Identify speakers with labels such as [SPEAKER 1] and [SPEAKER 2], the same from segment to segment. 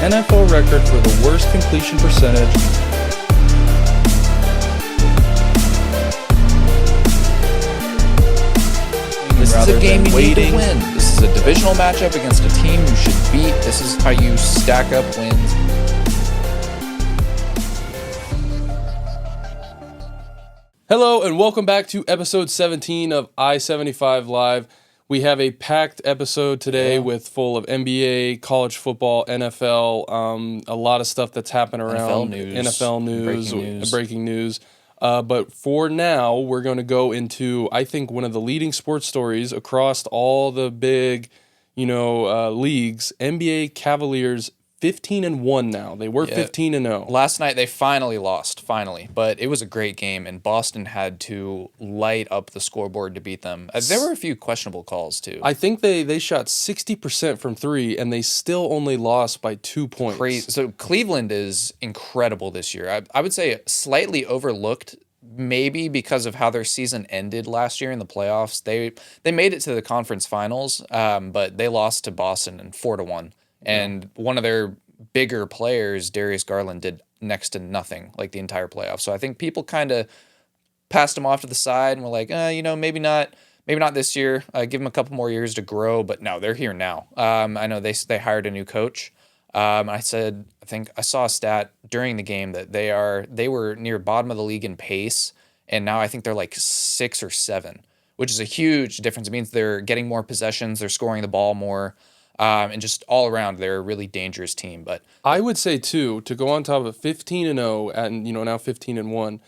[SPEAKER 1] NFL record for the worst completion percentage.
[SPEAKER 2] This is a game you need to win. This is a divisional matchup against a team you should beat. This is how you stack up wins.
[SPEAKER 1] Hello and welcome back to episode 17 of i75Live. We have a packed episode today with full of NBA, college football, NFL, a lot of stuff that's happening around NFL news, breaking news. But for now, we're going to go into, I think, one of the leading sports stories across all the big, leagues. NBA Cavaliers 15-1 now. They were 15-0.
[SPEAKER 2] Last night they finally lost, but it was a great game, and Boston had to light up the scoreboard to beat them. There were a few questionable calls too.
[SPEAKER 1] I think they shot 60% from three, and they still only lost by 2 points.
[SPEAKER 2] Crazy. So Cleveland is incredible this year. I would say slightly overlooked, maybe because of how their season ended last year in the playoffs. They made it to the conference finals, but they lost to Boston in 4-1. And one of their bigger players, Darius Garland, did next to nothing like the entire playoffs. So I think people kind of passed him off to the side and were like, maybe not this year. Give him a couple more years to grow. But no, they're here now. I know they hired a new coach. I think I saw a stat during the game that they were near bottom of the league in pace, and now I think they're like 6 or 7, which is a huge difference. It means they're getting more possessions, they're scoring the ball more. And just all around, they're a really dangerous team. But
[SPEAKER 1] I would say too, to go on top of 15-0 and now 15-1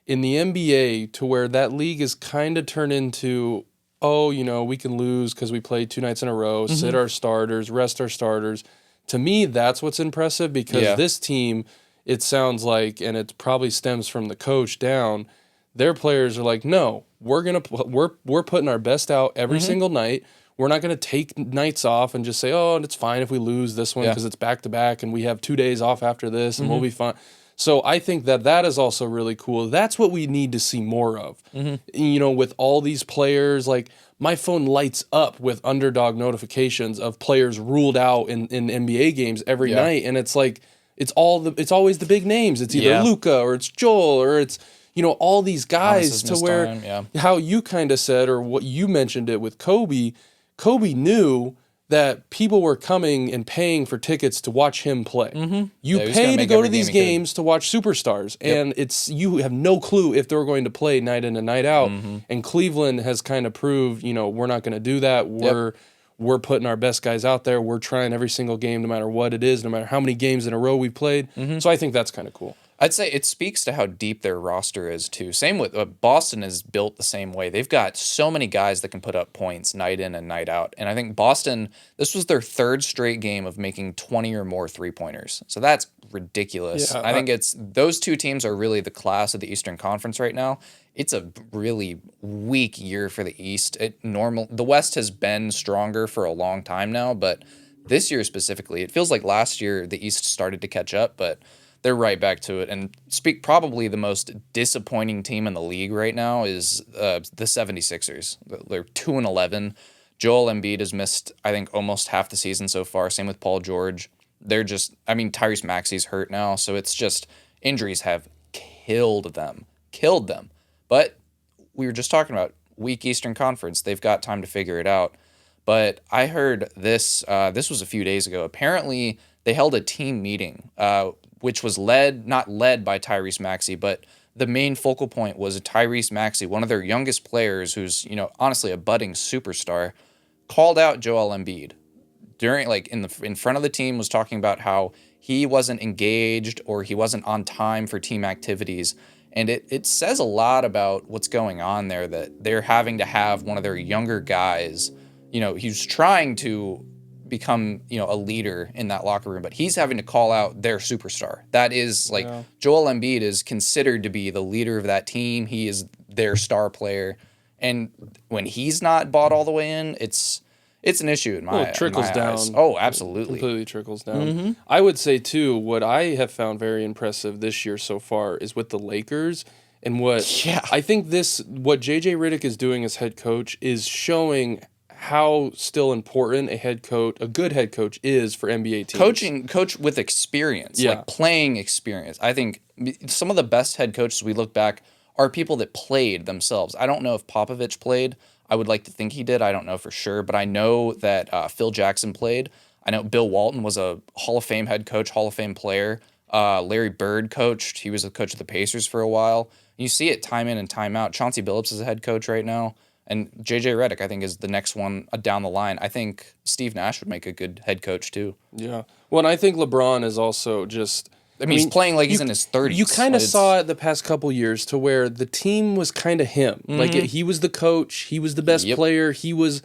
[SPEAKER 1] in the NBA, to where that league is kind of turned into, we can lose because we played 2 nights in a row, sit our starters, rest our starters. To me, that's what's impressive, because this team, it sounds like, and it probably stems from the coach down, their players are like, no, we're putting our best out every single night. We're not going to take nights off and just say, it's fine if we lose this one because it's back-to-back and we have 2 days off after this and we'll be fine. So I think that is also really cool. That's what we need to see more of. With all these players, like my phone lights up with underdog notifications of players ruled out in NBA games every night. And it's like, it's always the big names. It's either Luka or it's Joel or it's, all these guys, to where how you kind of said, or what you mentioned it with Kobe knew that people were coming and paying for tickets to watch him play. You pay to go to these games to watch superstars, and you have no clue if they're going to play night in and night out. And Cleveland has kind of proved, we're not going to do that. We're putting our best guys out there. We're trying every single game, no matter what it is, no matter how many games in a row we've played. So I think that's kind of cool.
[SPEAKER 2] I'd say it speaks to how deep their roster is, too. Same with Boston is built the same way. They've got so many guys that can put up points night in and night out. And I think Boston, this was their 3rd straight game of making 20 or more three-pointers. So that's ridiculous. I think those two teams are really the class of the Eastern Conference right now. It's a really weak year for the East. The West has been stronger for a long time now, but this year specifically, it feels like last year the East started to catch up, but they're right back to it. And probably the most disappointing team in the league right now is the 76ers. They're 2-11. Joel Embiid has missed, I think, almost half the season so far. Same with Paul George. Tyrese Maxey's hurt now, so it's just injuries have killed them. But we were just talking about weak Eastern Conference. They've got time to figure it out. But I heard this was a few days ago. Apparently, they held a team meeting, which was not led by Tyrese Maxey, but the main focal point was Tyrese Maxey, one of their youngest players, who's honestly a budding superstar, called out Joel Embiid during in front of the team, was talking about how he wasn't engaged or he wasn't on time for team activities, and it says a lot about what's going on there, that they're having to have one of their younger guys. He's trying to become a leader in that locker room, but he's having to call out their superstar. That is Joel Embiid is considered to be the leader of that team. He is their star player, and when he's not bought all the way in, it's an issue in my
[SPEAKER 1] it trickles down.
[SPEAKER 2] Eyes. Oh, absolutely,
[SPEAKER 1] completely trickles down. I would say too, what I have found very impressive this year so far is with the Lakers. And I think what JJ Redick is doing as head coach is showing how still important a good head coach is for NBA teams.
[SPEAKER 2] Coach with experience,
[SPEAKER 1] Yeah.
[SPEAKER 2] like playing experience. I think some of the best head coaches we look back are people that played themselves. I don't know if Popovich played. I would like to think he did. I don't know for sure, but I know that Phil Jackson played. I know Bill Walton was a Hall of Fame head coach, Hall of Fame player. Larry Bird coached. He was the coach of the Pacers for a while. You see it time in and time out. Chauncey Billups is a head coach right now. And J.J. Redick, I think, is the next one down the line. I think Steve Nash would make a good head coach, too.
[SPEAKER 1] Yeah. Well, and I think LeBron is also just...
[SPEAKER 2] I mean, he's playing like he's in his 30s.
[SPEAKER 1] You kind of saw it the past couple years to where the team was kind of him. Like, he was the coach. He was the best player. He was...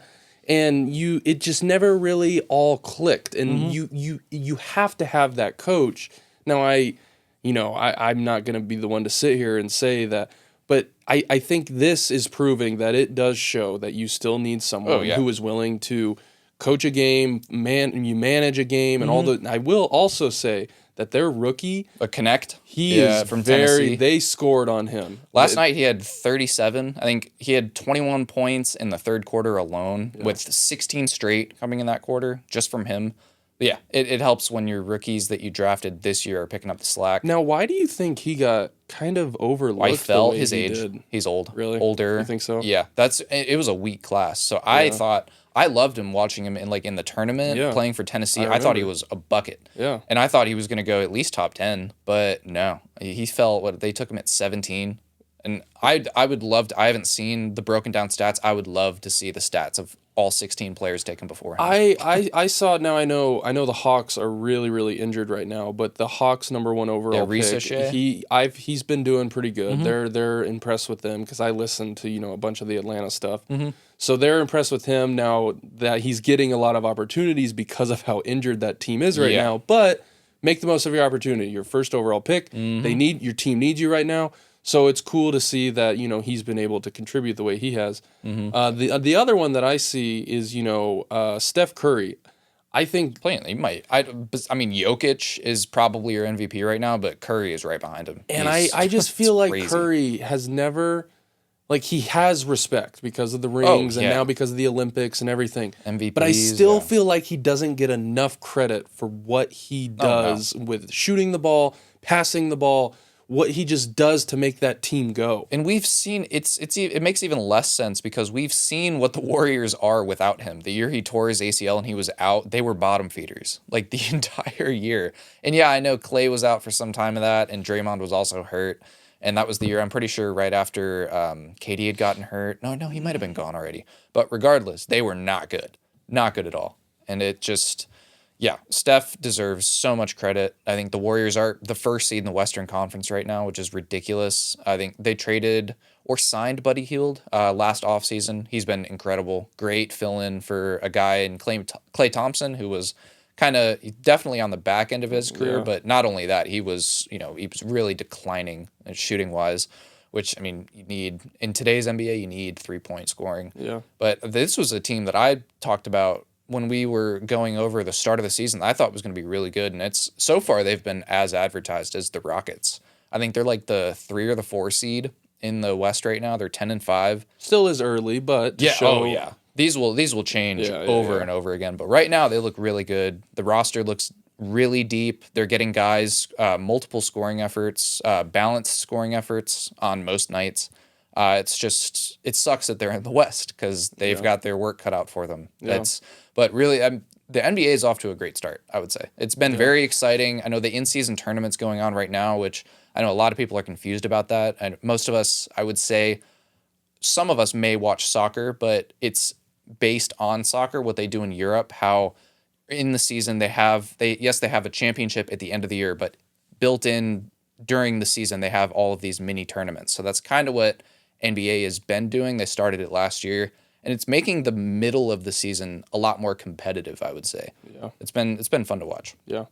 [SPEAKER 1] And it just never really all clicked. And you have to have that coach. Now, I'm not going to be the one to sit here and say that... But I think this is proving that it does show that you still need someone who is willing to coach a game, you manage a game, and all the. I will also say that their rookie,
[SPEAKER 2] Connect,
[SPEAKER 1] he is
[SPEAKER 2] from
[SPEAKER 1] very.
[SPEAKER 2] Tennessee.
[SPEAKER 1] They scored on him
[SPEAKER 2] Last night. He had 37. I think he had 21 points in the third quarter alone, with 16 straight coming in that quarter just from him. But yeah, it helps when your rookies that you drafted this year are picking up the slack.
[SPEAKER 1] Now, why do you think he got kind of overlooked?
[SPEAKER 2] Why he fell?
[SPEAKER 1] The way
[SPEAKER 2] His
[SPEAKER 1] he
[SPEAKER 2] age.
[SPEAKER 1] did?
[SPEAKER 2] He's old.
[SPEAKER 1] Really?
[SPEAKER 2] Older.
[SPEAKER 1] You think so?
[SPEAKER 2] Yeah, it was a weak class. So I thought I loved him watching him in the tournament playing for Tennessee. I thought he was a bucket.
[SPEAKER 1] Yeah.
[SPEAKER 2] And I thought he was going to go at least top 10, but no, he fell. They took him at 17. And I would love to. I haven't seen the broken down stats. I would love to see the stats of all 16 players taken beforehand.
[SPEAKER 1] I saw it now. I know the Hawks are really, really injured right now, but the Hawks #1 overall pick, he's been doing pretty good. They're impressed with them because I listened to a bunch of the Atlanta stuff. So they're impressed with him now that he's getting a lot of opportunities because of how injured that team is right now. But make the most of your opportunity. Your first overall pick. Your team needs you right now. So it's cool to see that he's been able to contribute the way he has. The other one that I see is Steph Curry. I think
[SPEAKER 2] he might. I mean, Jokic is probably your MVP right now, but Curry is right behind him.
[SPEAKER 1] And I just feel like Curry has never, he has respect because of the rings and now because of the Olympics and everything.
[SPEAKER 2] MVP.
[SPEAKER 1] But I still feel like he doesn't get enough credit for what he does with shooting the ball, passing the ball. What he just does to make that team go.
[SPEAKER 2] And we've seen it makes even less sense because we've seen what the Warriors are without him. The year he tore his ACL and he was out, they were bottom feeders like the entire year. And yeah, I know Klay was out for some time of that, and Draymond was also hurt. And that was the year, I'm pretty sure, right after KD had gotten hurt. No, he might have been gone already. But regardless, they were not good. Not good at all. And it just... Yeah, Steph deserves so much credit. I think the Warriors are the first seed in the Western Conference right now, which is ridiculous. I think they traded or signed Buddy Hield last offseason. He's been incredible. Great fill-in for a guy in Klay Thompson, who was kind of definitely on the back end of his career. But not only that, he was really declining shooting-wise, which, I mean, you need in today's NBA, you need 3-point scoring.
[SPEAKER 1] Yeah.
[SPEAKER 2] But this was a team that I talked about when we were going over the start of the season. I thought was going to be really good, and so far they've been as advertised as the Rockets. I think they're like the 3 or the 4 seed in the West right now. They're 10-5.
[SPEAKER 1] Still is early, but
[SPEAKER 2] these will change over and over again. But right now they look really good. The roster looks really deep. They're getting guys multiple scoring efforts, balanced scoring efforts on most nights. It sucks that they're in the West because they've got their work cut out for them. But really, the NBA is off to a great start, I would say. It's been very exciting. I know the in-season tournament's going on right now, which I know a lot of people are confused about that. And most of us, I would say, some of us may watch soccer, but it's based on soccer, what they do in Europe, how in the season they have a championship at the end of the year, but built in during the season, they have all of these mini tournaments. So that's kind of what NBA has been doing. They started it last year, and it's making the middle of the season a lot more competitive, I would say. Yeah. It's been fun to watch.
[SPEAKER 1] Yeah.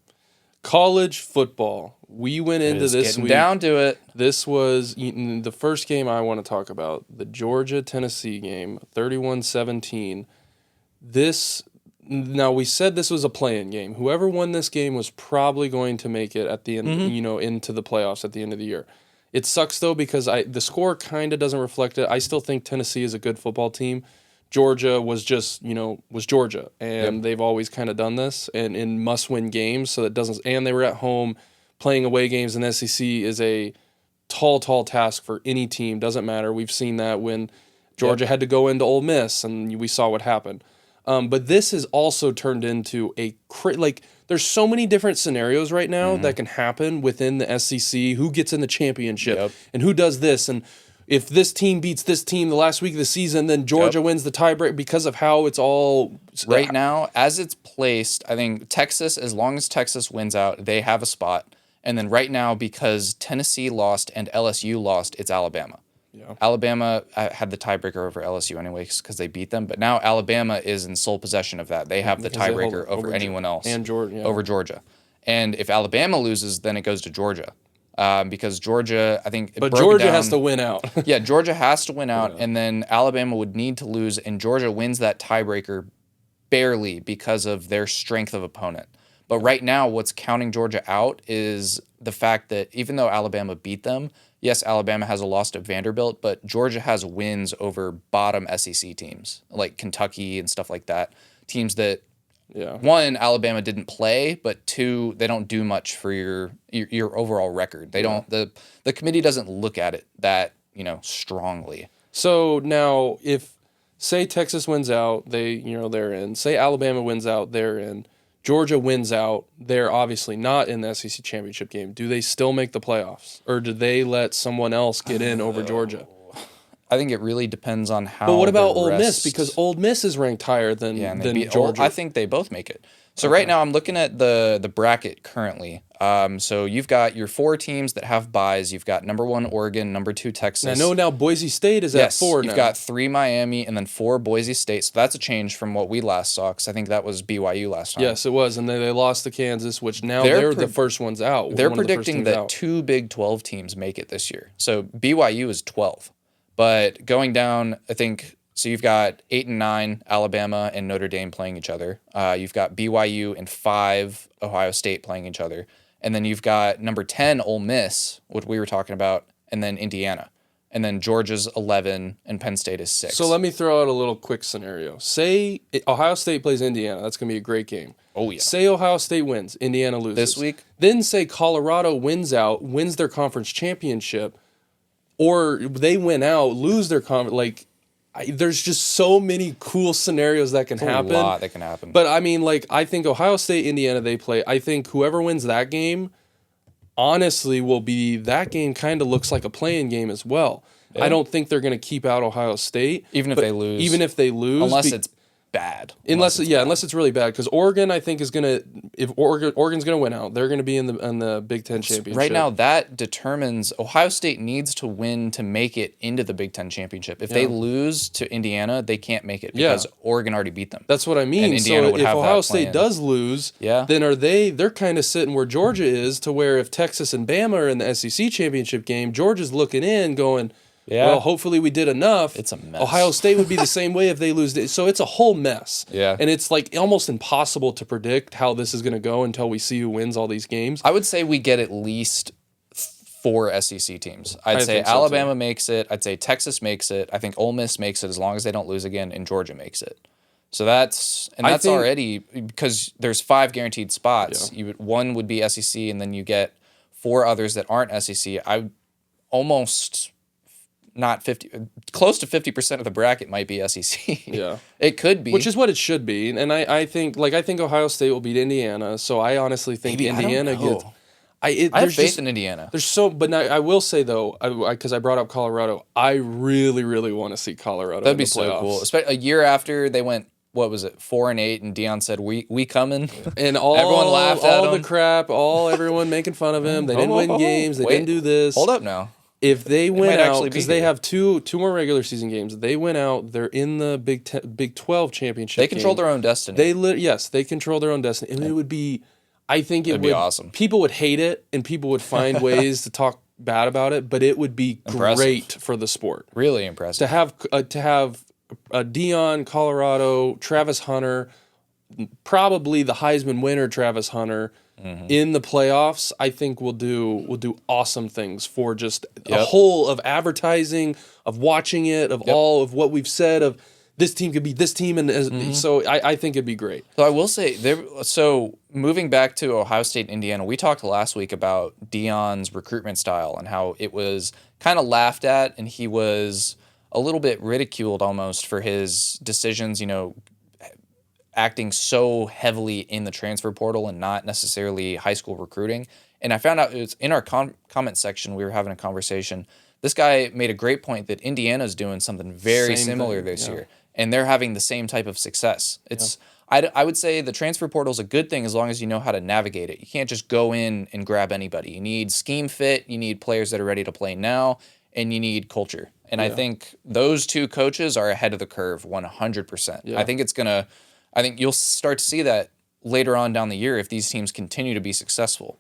[SPEAKER 1] College football. We went into this week.
[SPEAKER 2] Down to it.
[SPEAKER 1] This was the first game I want to talk about, the Georgia-Tennessee game, 31-17. Now, we said this was a play-in game. Whoever won this game was probably going to make it at the end, into the playoffs at the end of the year. It sucks, though, because the score kind of doesn't reflect it. I still think Tennessee is a good football team. Georgia was just, was Georgia. And they've always kind of done this and in must-win games. So that doesn't, and they were at home playing away games in the SEC is a tall task for any team. Doesn't matter. We've seen that when Georgia had to go into Ole Miss and we saw what happened. But this has also turned into there's so many different scenarios right now that can happen within the SEC. Who gets in the championship and who does this? And if this team beats this team the last week of the season, then Georgia wins the tiebreak because of how it's all
[SPEAKER 2] right now as it's placed. I think Texas, as long as Texas wins out, they have a spot. And then right now, because Tennessee lost and LSU lost, it's Alabama. Yeah. Alabama had the tiebreaker over LSU anyways because they beat them. But now Alabama is in sole possession of that. They have the tiebreaker over anyone else.
[SPEAKER 1] And Georgia.
[SPEAKER 2] Over Georgia. And if Alabama loses, then it goes to Georgia. Because Georgia, I think...
[SPEAKER 1] But Georgia has to win out.
[SPEAKER 2] Yeah, Georgia has to win out. And then Alabama would need to lose. And Georgia wins that tiebreaker barely because of their strength of opponent. But right now, what's counting Georgia out is the fact that even though Alabama beat them, yes, Alabama has a loss to Vanderbilt, but Georgia has wins over bottom SEC teams like Kentucky and stuff like that. Teams that, one, Alabama didn't play, but two, they don't do much for your overall record. They don't. The committee doesn't look at it that strongly.
[SPEAKER 1] So now, if say Texas wins out, they're in. Say Alabama wins out, they're in. Georgia wins out, they're obviously not in the SEC championship game. Do they still make the playoffs? Or do they let someone else get in over Georgia?
[SPEAKER 2] I think it really depends on how.
[SPEAKER 1] But what about Ole Miss? Because Ole Miss is ranked higher than Georgia.
[SPEAKER 2] I think they both make it. So right now I'm looking at the bracket currently. So you've got your 4 teams that have byes. You've got number 1 Oregon, number 2 Texas.
[SPEAKER 1] I know now Boise State is at 4 now.
[SPEAKER 2] You've got 3 Miami and then 4 Boise State. So that's a change from what we last saw because I think that was BYU last time.
[SPEAKER 1] Yes, it was. And then they lost to Kansas, which now they're the first ones out.
[SPEAKER 2] They're predicting that 2 Big 12 teams make it this year. So BYU is 12. But going down, I think... So you've got 8 and 9, Alabama and Notre Dame playing each other. You've got BYU and 5, Ohio State playing each other. And then you've got number 10, Ole Miss, what we were talking about, and then Indiana. And then Georgia's 11 and Penn State is 6.
[SPEAKER 1] So let me throw out a little quick scenario. Say Ohio State plays Indiana. That's going to be a great game.
[SPEAKER 2] Oh, yeah.
[SPEAKER 1] Say Ohio State wins. Indiana loses.
[SPEAKER 2] This week?
[SPEAKER 1] Then say Colorado wins their conference championship, or they win out, lose their conference, there's just so many cool scenarios that can happen.
[SPEAKER 2] A lot that can happen.
[SPEAKER 1] But I mean, I think Ohio State, Indiana, they play. I think whoever wins that game, honestly, will be that game. Kind of looks like a playing game as well. Yeah. I don't think they're going to keep out Ohio State,
[SPEAKER 2] even if they lose,
[SPEAKER 1] unless
[SPEAKER 2] it's bad.
[SPEAKER 1] Unless it's really bad, because Oregon, I think, is gonna. If Oregon's gonna win out, they're gonna be in the Big Ten championship.
[SPEAKER 2] Right now, that determines Ohio State needs to win to make it into the Big Ten championship. If they lose to Indiana, they can't make it because Oregon already beat them.
[SPEAKER 1] That's what I mean.
[SPEAKER 2] And Indiana would
[SPEAKER 1] if
[SPEAKER 2] have
[SPEAKER 1] Ohio
[SPEAKER 2] that
[SPEAKER 1] State does lose, then they're kind of sitting where Georgia is, to where if Texas and Bama are in the SEC championship game, Georgia's looking in, going. Yeah. Well, hopefully we did enough.
[SPEAKER 2] It's a mess.
[SPEAKER 1] Ohio State would be the same way if they lose. So it's a whole mess.
[SPEAKER 2] Yeah.
[SPEAKER 1] And it's almost impossible to predict how this is going to go until we see who wins all these games.
[SPEAKER 2] I would say we get at least 4 SEC teams. I'd say Alabama makes it. I'd say Texas makes it. I think Ole Miss makes it as long as they don't lose again, and Georgia makes it. So that's already, because there's 5 guaranteed spots. Yeah. One would be SEC, and then you get 4 others that aren't SEC. I almost... Not 50, close to 50% of the bracket might be SEC.
[SPEAKER 1] Yeah,
[SPEAKER 2] it could be,
[SPEAKER 1] which is what it should be. And I think Ohio State will beat Indiana. So I honestly think Indiana gets.
[SPEAKER 2] I have faith in Indiana.
[SPEAKER 1] But I will say though, because I brought up Colorado, I really, really want to see Colorado.
[SPEAKER 2] That'd be so cool. Especially a year after they went. What was it? 4-8, and Deion said, "We coming,"
[SPEAKER 1] and
[SPEAKER 2] everyone laughed at him.
[SPEAKER 1] All the crap, everyone making fun of him. They didn't win games. They didn't do this.
[SPEAKER 2] Hold up now.
[SPEAKER 1] If they win out, because they have two more regular season games, they win out, they're in the Big 12 championship.
[SPEAKER 2] They control their own destiny.
[SPEAKER 1] They control their own destiny, and it would be. I think
[SPEAKER 2] it'd be awesome.
[SPEAKER 1] People would hate it, and people would find ways to talk bad about it, but it would be great for the sport.
[SPEAKER 2] Really impressive
[SPEAKER 1] to have Deion, Colorado, Travis Hunter, probably the Heisman winner, Travis Hunter. Mm-hmm. In the playoffs, I think we'll do awesome things for just a whole of advertising, of watching it, of all of what we've said, of this team could beat this team, and so I think it'd be great.
[SPEAKER 2] So I will say so moving back to Ohio State and Indiana, we talked last week about Deion's recruitment style and how it was kind of laughed at, and he was a little bit ridiculed almost for his decisions, acting so heavily in the transfer portal and not necessarily high school recruiting. And I found out it was in our comment section, we were having a conversation. This guy made a great point that Indiana's doing something very similar this year, and they're having the same type of success. It's I would say the transfer portal is a good thing as long as you know how to navigate it. You can't just go in and grab anybody. You need scheme fit, you need players that are ready to play now, and you need culture. And I think those two coaches are ahead of the curve 100%. Yeah. I think you'll start to see that later on down the year if these teams continue to be successful.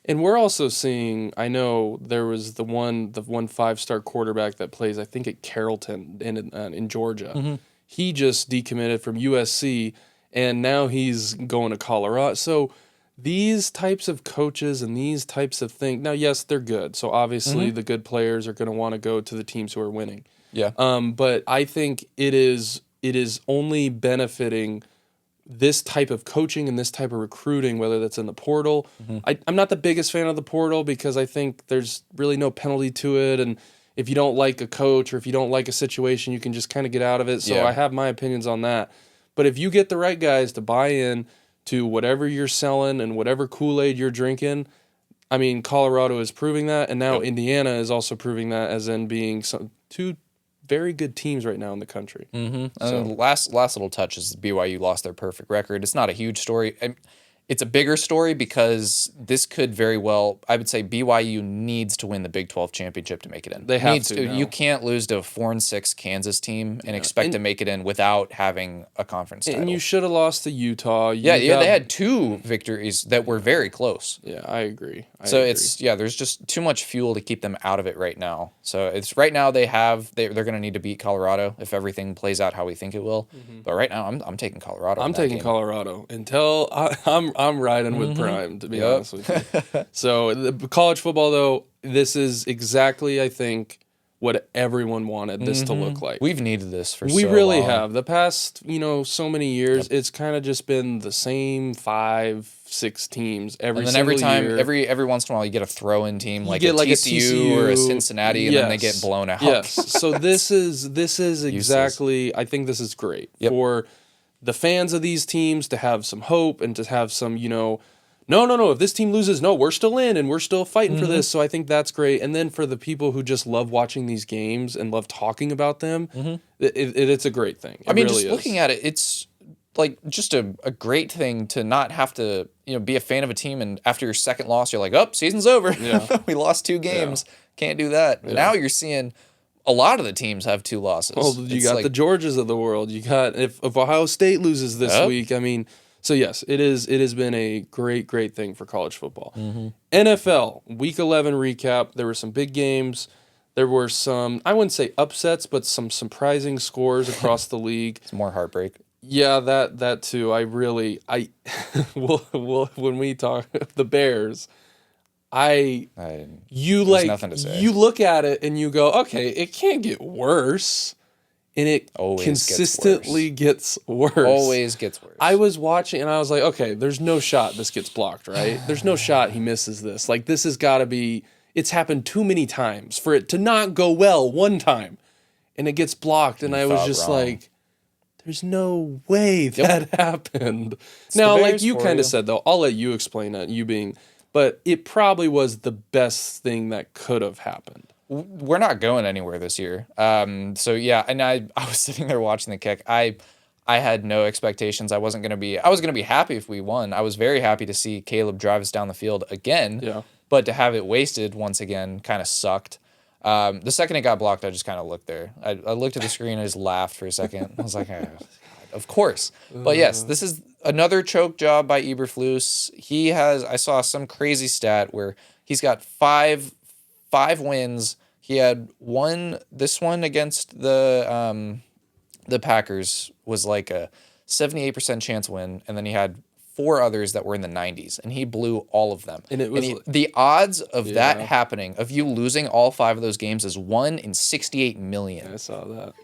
[SPEAKER 1] And we're also seeing, I know there was the one 5-star quarterback that plays, I think, at Carrollton in Georgia. Mm-hmm. He just decommitted from USC, and now he's going to Colorado. So these types of coaches and these types of things, now, yes, they're good. So obviously the good players are going to want to go to the teams who are winning.
[SPEAKER 2] Yeah.
[SPEAKER 1] But I think it is only benefiting this type of coaching and this type of recruiting, whether that's in the portal. I'm not the biggest fan of the portal because I think there's really no penalty to it. And if you don't like a coach or if you don't like a situation, you can just kind of get out of it. So I have my opinions on that. But if you get the right guys to buy in to whatever you're selling and whatever Kool-Aid you're drinking, I mean, Colorado is proving that. And now Indiana is also proving that as in being two very good teams right now in the country.
[SPEAKER 2] Mm-hmm. So last little touch is BYU lost their perfect record. It's not a huge story. It's a bigger story because this could very well, I would say BYU needs to win the Big 12 championship to make it in.
[SPEAKER 1] They have to.
[SPEAKER 2] You can't lose to a 4-6 Kansas team and expect to make it in without having a conference title.
[SPEAKER 1] And you should have lost to Utah.
[SPEAKER 2] They had 2 victories that were very close.
[SPEAKER 1] Yeah, I agree.
[SPEAKER 2] There's just too much fuel to keep them out of it right now. So it's right now they're going to need to beat Colorado if everything plays out how we think it will. Mm-hmm. But right now I'm taking Colorado.
[SPEAKER 1] I'm taking Colorado until I'm riding with Prime, to be honest with you. So the college football, though, this is exactly, I think, what everyone wanted this to look like.
[SPEAKER 2] We've needed this for
[SPEAKER 1] we
[SPEAKER 2] so
[SPEAKER 1] really
[SPEAKER 2] long.
[SPEAKER 1] have. The past, so many years, it's kind of just been the same 5-6 teams every single year.
[SPEAKER 2] Every once in a while, you get a throw-in team like a TCU or a Cincinnati, and then they get blown out.
[SPEAKER 1] Yes. So this is exactly. I think this is great for the fans of these teams to have some hope and to have some, no, if this team loses, no, we're still in and we're still fighting for this. So I think that's great. And then for the people who just love watching these games and love talking about them, it's a great thing.
[SPEAKER 2] I mean, really just looking at it, it's like just a great thing to not have to, be a fan of a team and after your second loss, you're like, oh, season's over. Yeah. We lost 2 games. Yeah. Can't do that. Yeah. Now you're seeing a lot of the teams have 2 losses.
[SPEAKER 1] Well, you got the Georgias of the world. You got if Ohio State loses this week, I mean, so yes, it has been a great thing for college football. NFL Week 11 recap. There were some big games. There were some, I wouldn't say upsets, but some surprising scores across the league.
[SPEAKER 2] It's more heartbreak.
[SPEAKER 1] Yeah, that too. When we talk the Bears.
[SPEAKER 2] Nothing to say.
[SPEAKER 1] You look at it and you go, okay, it can't get worse, and it
[SPEAKER 2] always
[SPEAKER 1] consistently gets worse.
[SPEAKER 2] Always gets worse.
[SPEAKER 1] I was watching and I was like, okay, there's no shot this gets blocked, right? There's no shot he misses this. Like this has got to be. It's happened too many times for it to not go well one time, and it gets blocked, and I was just like, there's no way that happened. Now, like you kind of said though, I'll let you explain that. You being. But it probably was the best thing that could have happened.
[SPEAKER 2] We're not going anywhere this year. So yeah, and I was sitting there watching the kick. I had no expectations. I was gonna be happy if we won. I was very happy to see Caleb drive us down the field again. Yeah. But to have it wasted once again kind of sucked. The second it got blocked, I just kind of looked there. I looked at the screen and I just laughed for a second. I was like, oh, God, of course. But yes, this is another choke job by Eberflus. I saw some crazy stat where he's got five wins. He had this one against the Packers was like a 78% chance win, and then he had 4 others that were in the 90s, and he blew all of them. And it was the odds of that happening, of you losing all 5 of those games, is 1 in 68 million.
[SPEAKER 1] I saw that.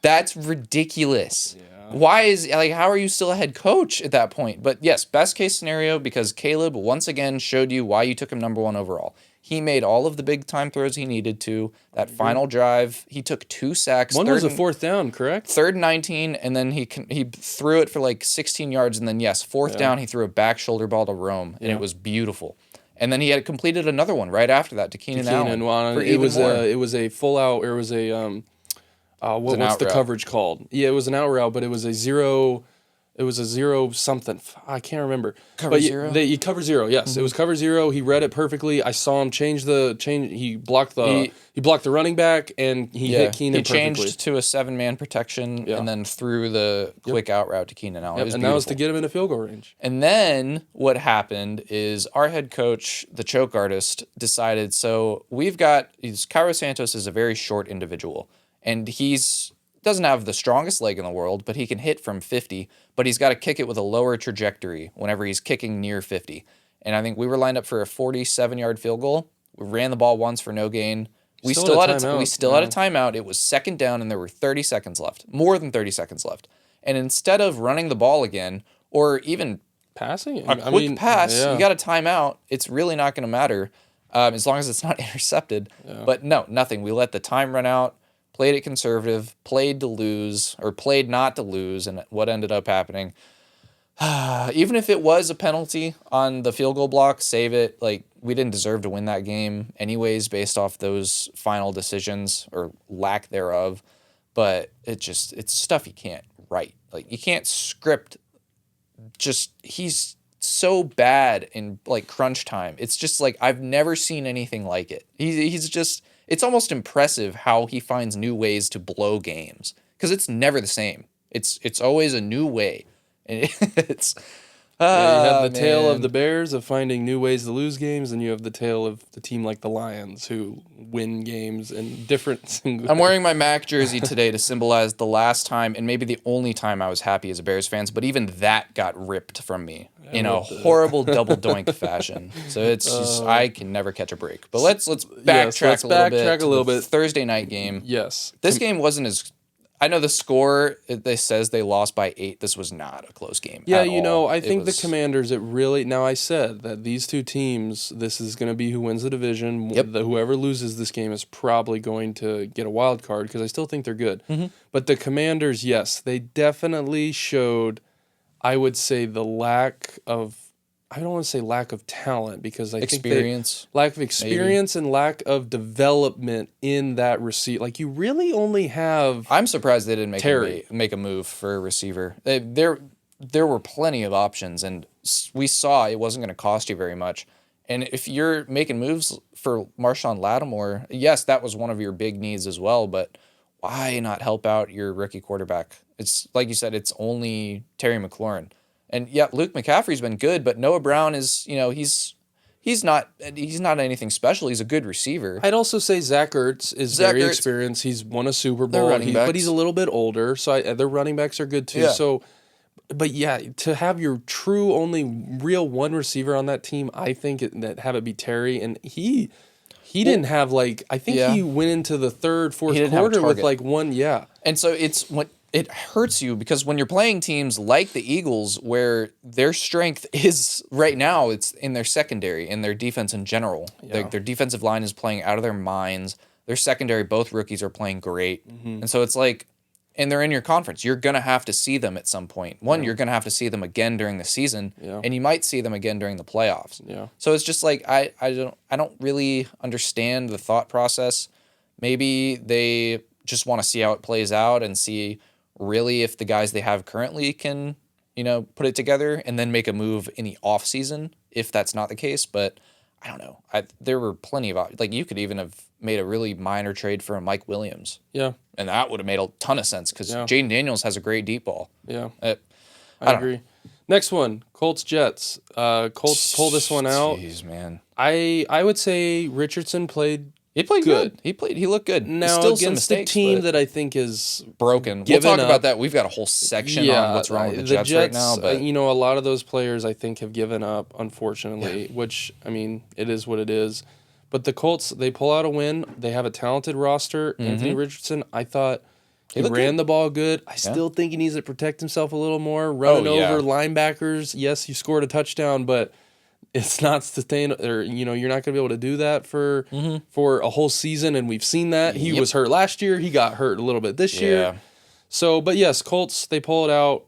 [SPEAKER 2] That's ridiculous.
[SPEAKER 1] Yeah.
[SPEAKER 2] Why is, like, how are you still a head coach at that point? But yes, best case scenario, because Caleb once again showed you why you took him number 1 overall. He made all of the big time throws he needed to. That final drive, he took 2 sacks.
[SPEAKER 1] One was a 4th down, correct?
[SPEAKER 2] 3rd and 19, and then he threw it for like 16 yards, and then yes, 4th down, he threw a back shoulder ball to Rome, and it was beautiful. And then he had completed another one right after that to Keenan Allen.
[SPEAKER 1] It was a full out. It was a what's the coverage called? Yeah, it was an out route, but it was a zero. It was a zero something. I can't remember.
[SPEAKER 2] Cover zero?
[SPEAKER 1] You cover zero. Yes, it was cover zero. He read it perfectly. I saw him change. He blocked the running back and he hit Keenan perfectly.
[SPEAKER 2] He changed to a 7-man protection and then threw the quick out route to Keenan Allen.
[SPEAKER 1] And that was to get him in a field goal range.
[SPEAKER 2] And then what happened is our head coach, the choke artist, decided. So Cairo Santos is a very short individual, and doesn't have the strongest leg in the world, but he can hit from 50, but he's got to kick it with a lower trajectory whenever he's kicking near 50. And I think we were lined up for a 47-yard field goal. We ran the ball once for no gain. We still had a timeout. It was 2nd down, and there were 30 seconds left, more than 30 seconds left. And instead of running the ball again, or even
[SPEAKER 1] passing
[SPEAKER 2] a quick pass, you got a timeout. It's really not going to matter as long as it's not intercepted. Yeah. But no, nothing. We let the time run out. Played it conservative, played not to lose, and what ended up happening, even if it was a penalty on the field goal block, save it. Like, we didn't deserve to win that game anyways based off those final decisions or lack thereof. But it's stuff you can't write. Like, you can't script. He's so bad in, like, crunch time. It's just like, I've never seen anything like it. He's just... It's almost impressive how he finds new ways to blow games, because it's never the same. It's always a new way. And it's
[SPEAKER 1] you have the tale of the Bears of finding new ways to lose games, and you have the tale of the team like the Lions who win games in different.
[SPEAKER 2] I'm wearing my Mac jersey today to symbolize the last time and maybe the only time I was happy as a Bears fan, but even that got ripped from me in a horrible double doink fashion. So it's just, I can never catch a break. But let's backtrack a little bit. Thursday night game.
[SPEAKER 1] Yes.
[SPEAKER 2] This game wasn't as... I know the score, they says they lost by 8. This was not a close game.
[SPEAKER 1] Yeah, I think the Commanders, now I said that these two teams, this is going to be who wins the division. Yep. Whoever loses this game is probably going to get a wild card, because I still think they're good. Mm-hmm. But the Commanders, yes, they definitely showed, I would say, the lack of... I don't want to say lack of talent, because I think lack of experience maybe. And lack of development in that receiver. Like, you really only have...
[SPEAKER 2] I'm surprised they didn't make a move for a receiver. There were plenty of options, and we saw it wasn't going to cost you very much. And if you're making moves for Marshawn Lattimore, yes, that was one of your big needs as well, but why not help out your rookie quarterback? It's like you said, it's only Terry McLaurin. And yeah, Luke McCaffrey's been good, but Noah Brown is, he's not anything special. He's a good receiver.
[SPEAKER 1] I'd also say Zach Ertz is very experienced. He's won a Super Bowl, but he's a little bit older, so their running backs are good too. Yeah. So, but yeah, to have your true only real one receiver on that team, I think that have it be Terry, and he didn't have he went into the third, fourth quarter with one. Yeah,
[SPEAKER 2] and so it hurts you, because when you're playing teams like the Eagles, where their strength is right now, it's in their secondary and their defense in general. Yeah. Their defensive line is playing out of their minds. Their secondary, both rookies, are playing great. Mm-hmm. And so it's like, and they're in your conference. You're going to have to see them at some point. You're going to have to see them again during the season, and you might see them again during the playoffs. Yeah. So it's just like, I don't really understand the thought process. Maybe they just want to see how it plays out and see really if the guys they have currently can, put it together, and then make a move in the off season if that's not the case. But I don't know. There were plenty of, you could even have made a really minor trade for a Mike Williams. Yeah. And that would have made a ton of sense, because Jaden Daniels has a great deep ball.
[SPEAKER 1] Yeah. I agree. Next one, Colts-Jets. Colts pull this one out.
[SPEAKER 2] Jeez, man.
[SPEAKER 1] I would say Richardson played...
[SPEAKER 2] He played good. He looked good.
[SPEAKER 1] Now, still against mistakes, the team that I think is
[SPEAKER 2] broken. We'll talk about that. We've got a whole section on what's wrong with the Jets right now. But
[SPEAKER 1] a lot of those players I think have given up, unfortunately, which, it is what it is. But the Colts, they pull out a win. They have a talented roster. Mm-hmm. Anthony Richardson, I thought He ran the ball good. I still think he needs to protect himself a little more. Running over linebackers. Yes, you scored a touchdown, but it's not sustainable. Or you're not going to be able to do that for a whole season. And we've seen that. He was hurt last year. He got hurt a little bit this year. So, but yes, Colts, they pull it out.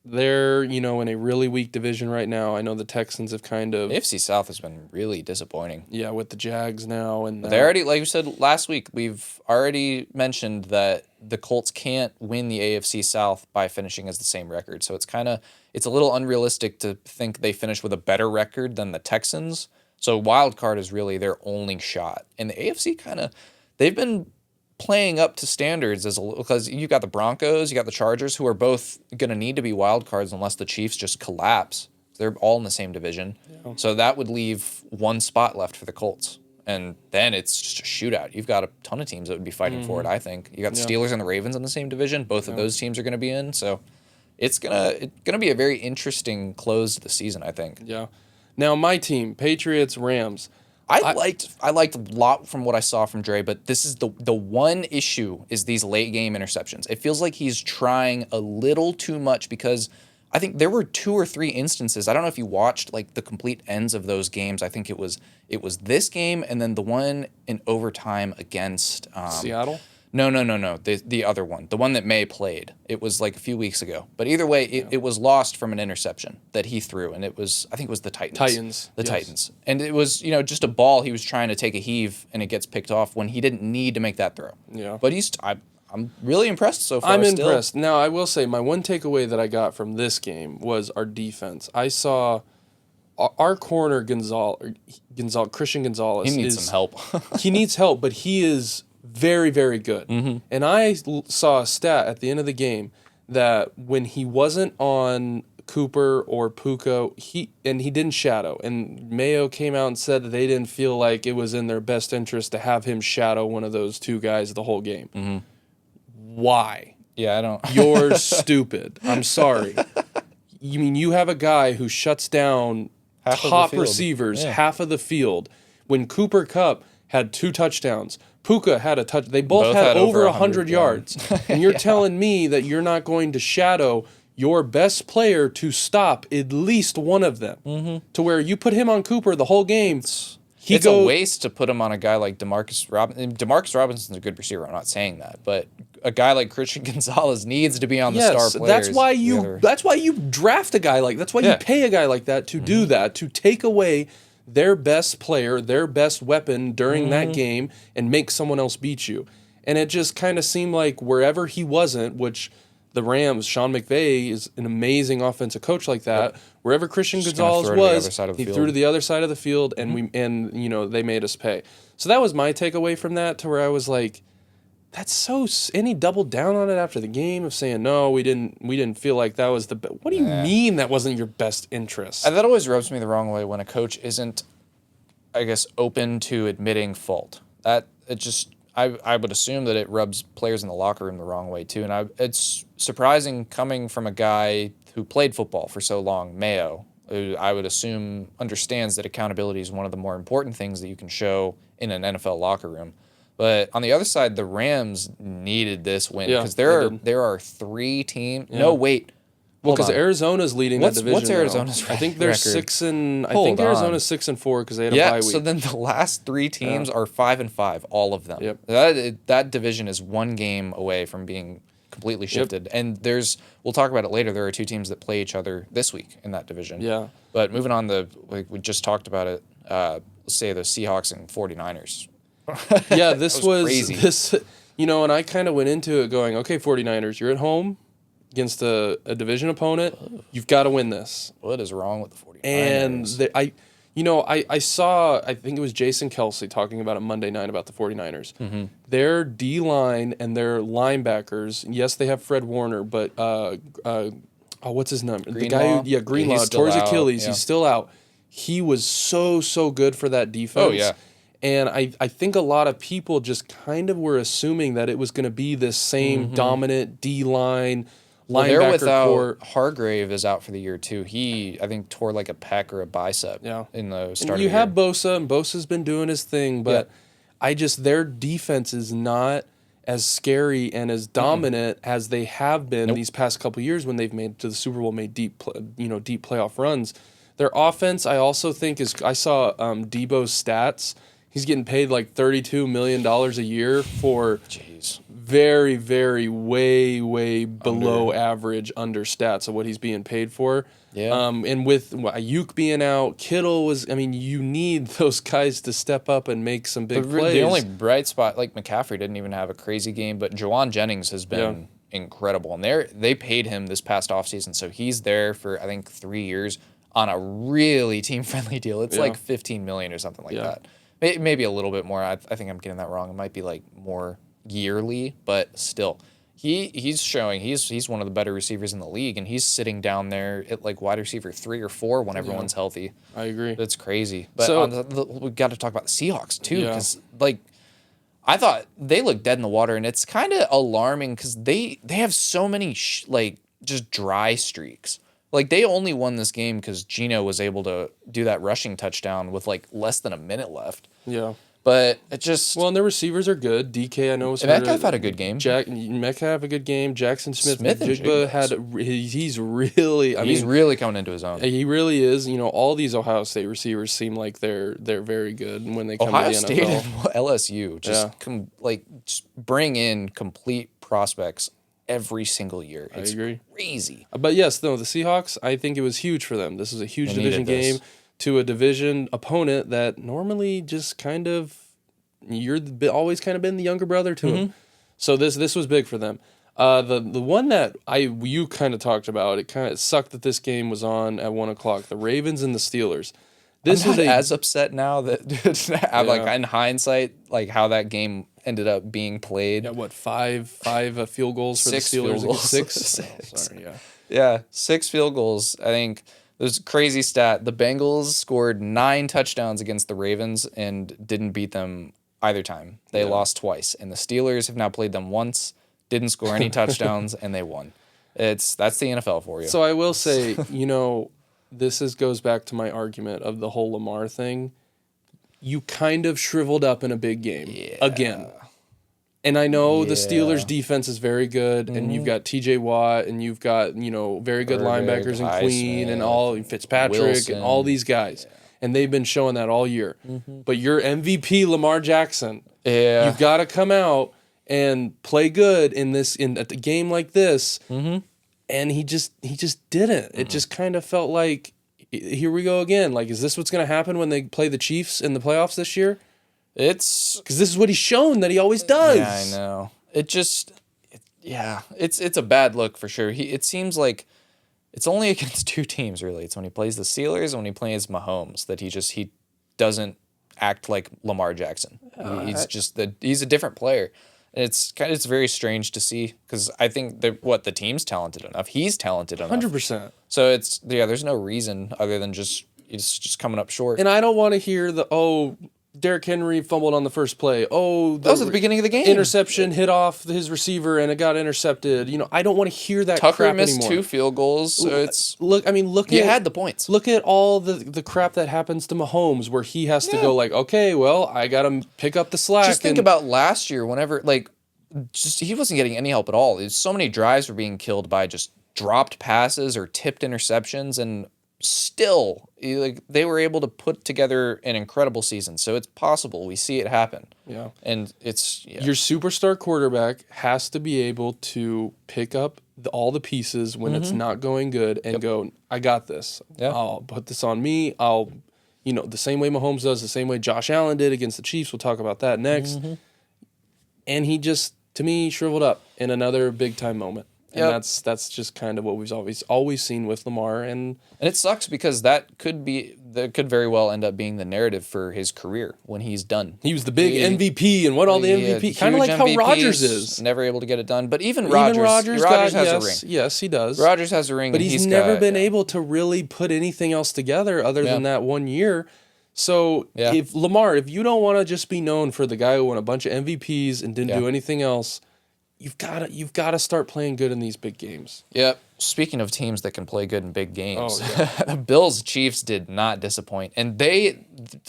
[SPEAKER 1] They're, in a really weak division right now. I know the Texans have kind of...
[SPEAKER 2] AFC South has been really disappointing.
[SPEAKER 1] Yeah, with the Jags now. And
[SPEAKER 2] they already, like you said last week, we've already mentioned that the Colts can't win the AFC South by finishing as the same record. So it's a little unrealistic to think they finish with a better record than the Texans. So wild card is really their only shot. And the AFC they've been playing up to standards because you got the Broncos, you got the Chargers, who are both going to need to be wild cards unless the Chiefs just collapse. They're all in the same division. Yeah. So that would leave one spot left for the Colts. And then it's just a shootout. You've got a ton of teams that would be fighting for it, I think. You got the Steelers and the Ravens in the same division. Both of those teams are going to be in. So it's gonna be a very interesting close to the season, I think.
[SPEAKER 1] Yeah. Now, my team, Patriots, Rams.
[SPEAKER 2] I liked a lot from what I saw from Dre, but this is the one issue is these late game interceptions. It feels like he's trying a little too much because I think there were 2 or 3 instances. I don't know if you watched like the complete ends of those games. I think it was this game and then the one in overtime against
[SPEAKER 1] Seattle.
[SPEAKER 2] No. The other one, the one that May played. It was like a few weeks ago. But either way, it was lost from an interception that he threw, and I think it was the Titans. Titans. And it was, just a ball he was trying to take a heave, and it gets picked off when he didn't need to make that throw. Yeah. But I'm really impressed so far.
[SPEAKER 1] I'm impressed. Now, I will say, my one takeaway that I got from this game was our defense. I saw our corner, Christian Gonzalez.
[SPEAKER 2] He needs some help.
[SPEAKER 1] He needs help, but he is very, very good. Mm-hmm. And I saw a stat at the end of the game that when he wasn't on Cooper or Puka, he didn't shadow. And Mayo came out and said that they didn't feel like it was in their best interest to have him shadow one of those 2 guys the whole game. Mm-hmm. Why?
[SPEAKER 2] Yeah, I don't.
[SPEAKER 1] You're stupid. I'm sorry. You mean you have a guy who shuts down top receivers, half of the field. When Cooper Kupp had 2 touchdowns, Puka had a touch. They both had over 100 yards. And you're telling me that you're not going to shadow your best player to stop at least one of them, to where you put him on Cooper the whole game.
[SPEAKER 2] It's a waste to put him on a guy like DeMarcus Robinson. DeMarcus Robinson's a good receiver. I'm not saying that, but a guy like Christian Gonzalez needs to be on the star players.
[SPEAKER 1] That's why you draft a guy like. That's why you pay a guy like that to do that, to take away their best player, their best weapon during that game, and make someone else beat you. And it just kind of seemed like wherever he wasn't, which the Rams, Sean McVay is an amazing offensive coach like that. Yep. Wherever Christian Gonzalez was, he threw to the other side of the field, and they made us pay. So that was my takeaway from that, to where I was like, that's so. And he doubled down on it after the game of saying, no, we didn't feel like that was the. What do you mean that wasn't your best interest?
[SPEAKER 2] That always rubs me the wrong way when a coach isn't, I guess, open to admitting fault. I would assume that it rubs players in the locker room the wrong way too. And it's surprising coming from a guy who played football for so long, Mayo, who I would assume understands that accountability is one of the more important things that you can show in an NFL locker room. But on the other side, the Rams needed this win because there are 3 teams. Yeah. No, wait.
[SPEAKER 1] Well, because Arizona's leading that division.
[SPEAKER 2] What's Arizona's record?
[SPEAKER 1] I think they're 6-4 because they had a bye week.
[SPEAKER 2] So then the last 3 teams are 5-5, all of them. Yep. That division is 1 game away from being completely shifted. Yep. And we'll talk about it later. There are 2 teams that play each other this week in that division. Yeah. But moving on, we just talked about it. Let's say the Seahawks and 49ers.
[SPEAKER 1] Yeah, this was
[SPEAKER 2] crazy.
[SPEAKER 1] And I kind of went into it going, okay, 49ers, you're at home against a division opponent. You've got to win this.
[SPEAKER 2] What is wrong with the 49ers?
[SPEAKER 1] And I saw, I think it was Jason Kelsey talking about it Monday night about the 49ers. Mm-hmm. Their D-line and their linebackers, yes, they have Fred Warner, but what's his number?
[SPEAKER 2] Greenlaw?
[SPEAKER 1] The guy Greenlaw tore his Achilles. Yeah. He's still out. He was so good for that defense. Oh, yeah. And I think a lot of people just kind of were assuming that it was going to be this same dominant D-line linebacker
[SPEAKER 2] they're without
[SPEAKER 1] core.
[SPEAKER 2] Hargrave is out for the year too. He, I think, tore like a pec or a bicep in the start of the year.
[SPEAKER 1] You have Bosa, and Bosa's been doing his thing, but their defense is not as scary and as dominant as they have been these past couple years when they've made to the Super Bowl, made deep playoff runs. Their offense, I also think is. I saw Debo's stats. He's getting paid like $32 million a year for very, very, way below average under stats of what he's being paid for.
[SPEAKER 2] Yeah.
[SPEAKER 1] And with Ayuk being out, Kittle was. I mean, you need those guys to step up and make some big plays.
[SPEAKER 2] The only bright spot, like McCaffrey didn't even have a crazy game, but Jawan Jennings has been incredible. And they paid him this past offseason, so he's there for, I think, 3 years on a really team-friendly deal. It's like $15 million or something like that. Maybe a little bit more. I think I'm getting that wrong. It might be like more yearly, but still. He's showing he's one of the better receivers in the league, and he's sitting down there at like wide receiver 3 or 4 when everyone's healthy.
[SPEAKER 1] I agree.
[SPEAKER 2] That's crazy. But
[SPEAKER 1] So,
[SPEAKER 2] we got to talk about the Seahawks too, because like I thought they looked dead in the water, and it's kind of alarming because they have so many like just dry streaks. Like they only won this game because Geno was able to do that rushing touchdown with like less than a minute left.
[SPEAKER 1] Yeah.
[SPEAKER 2] But it just...
[SPEAKER 1] Well, and their receivers are good. DK, I know, was
[SPEAKER 2] Metcalf had a good game.
[SPEAKER 1] Metcalf had a good game. Jackson Smith
[SPEAKER 2] and
[SPEAKER 1] Jigba had... He's really...
[SPEAKER 2] He's really coming into his own.
[SPEAKER 1] He really is. You know, all these Ohio State receivers seem like they're very good when they come
[SPEAKER 2] Ohio
[SPEAKER 1] to the
[SPEAKER 2] State
[SPEAKER 1] NFL.
[SPEAKER 2] and LSU just bring in complete prospects every single year. It's crazy.
[SPEAKER 1] But yes, no, the Seahawks, I think it was huge for them. This is a huge division game to a division opponent that normally just kind of always kind of been the younger brother to him. So this was big for them. The one that you kind of talked about, it kind of sucked that this game was on at 1:00. The Ravens and the Steelers.
[SPEAKER 2] This I'm not as upset now that like in hindsight, like how that game ended up being played.
[SPEAKER 1] Yeah, what five field goals for
[SPEAKER 2] 6
[SPEAKER 1] the Steelers?
[SPEAKER 2] Field goals.
[SPEAKER 1] 6. Oh, sorry,
[SPEAKER 2] yeah, 6 field goals. I think there's a crazy stat. The Bengals scored 9 touchdowns against the Ravens and didn't beat them either time. They lost twice, and the Steelers have now played them once, didn't score any touchdowns, and they won. That's the NFL for you.
[SPEAKER 1] So I will say, this goes back to my argument of the whole Lamar thing. You kind of shriveled up in a big game again. And I know the Steelers' defense is very good, and you've got T.J. Watt, and you've got very good linebackers in Queen and all Fitzpatrick Wilson, and all these guys, and they've been showing that all year. But your MVP Lamar Jackson, you've got to come out and play good at a game like this, and he just didn't. It just kind of felt like, here we go again. Like, is this what's going to happen when they play the Chiefs in the playoffs this year? It's because this is what he's shown that he always does.
[SPEAKER 2] Yeah, I know. It's a bad look for sure. It seems like it's only against 2 teams really. It's when he plays the Steelers and when he plays Mahomes that he doesn't act like Lamar Jackson. He's a different player. And it's very strange to see because I think the team's talented enough. He's talented enough.
[SPEAKER 1] 100%.
[SPEAKER 2] So there's no reason other than it's just coming up short.
[SPEAKER 1] And I don't want to hear Derrick Henry fumbled on the first play.
[SPEAKER 2] That was at the beginning of the game.
[SPEAKER 1] Interception hit off his receiver and it got intercepted. I don't want to hear that
[SPEAKER 2] Tucker
[SPEAKER 1] crap
[SPEAKER 2] missed
[SPEAKER 1] anymore.
[SPEAKER 2] 2 field goals. So
[SPEAKER 1] you
[SPEAKER 2] had the points.
[SPEAKER 1] Look at all the crap that happens to Mahomes where he has to go like, okay, well, I got to pick up the slack.
[SPEAKER 2] Just think about last year whenever he wasn't getting any help at all. There's so many drives were being killed by just dropped passes or tipped interceptions, and still they were able to put together an incredible season. So it's possible we see it happen.
[SPEAKER 1] Yeah.
[SPEAKER 2] And it's
[SPEAKER 1] your superstar quarterback has to be able to pick up all the pieces when it's not going good and go, I got this. Yeah. I'll put this on me. I'll the same way Mahomes does, the same way Josh Allen did against the Chiefs. We'll talk about that next. And he just, to me, shriveled up in another big time moment. And that's just kind of what we've always seen with Lamar, and
[SPEAKER 2] it sucks because that could very well end up being the narrative for his career when he's done.
[SPEAKER 1] He was the big MVP and won all the MVP, kind of like how Rodgers is.
[SPEAKER 2] Never able to get it done, but even Rodgers has a ring.
[SPEAKER 1] Yes, he does.
[SPEAKER 2] Rodgers has a ring,
[SPEAKER 1] but he's never been able to really put anything else together other than that 1 year. So if you don't want to just be known for the guy who won a bunch of MVPs and didn't do anything else, you've got to start playing good in these big games.
[SPEAKER 2] Yep. Speaking of teams that can play good in big games, the Bills Chiefs did not disappoint, and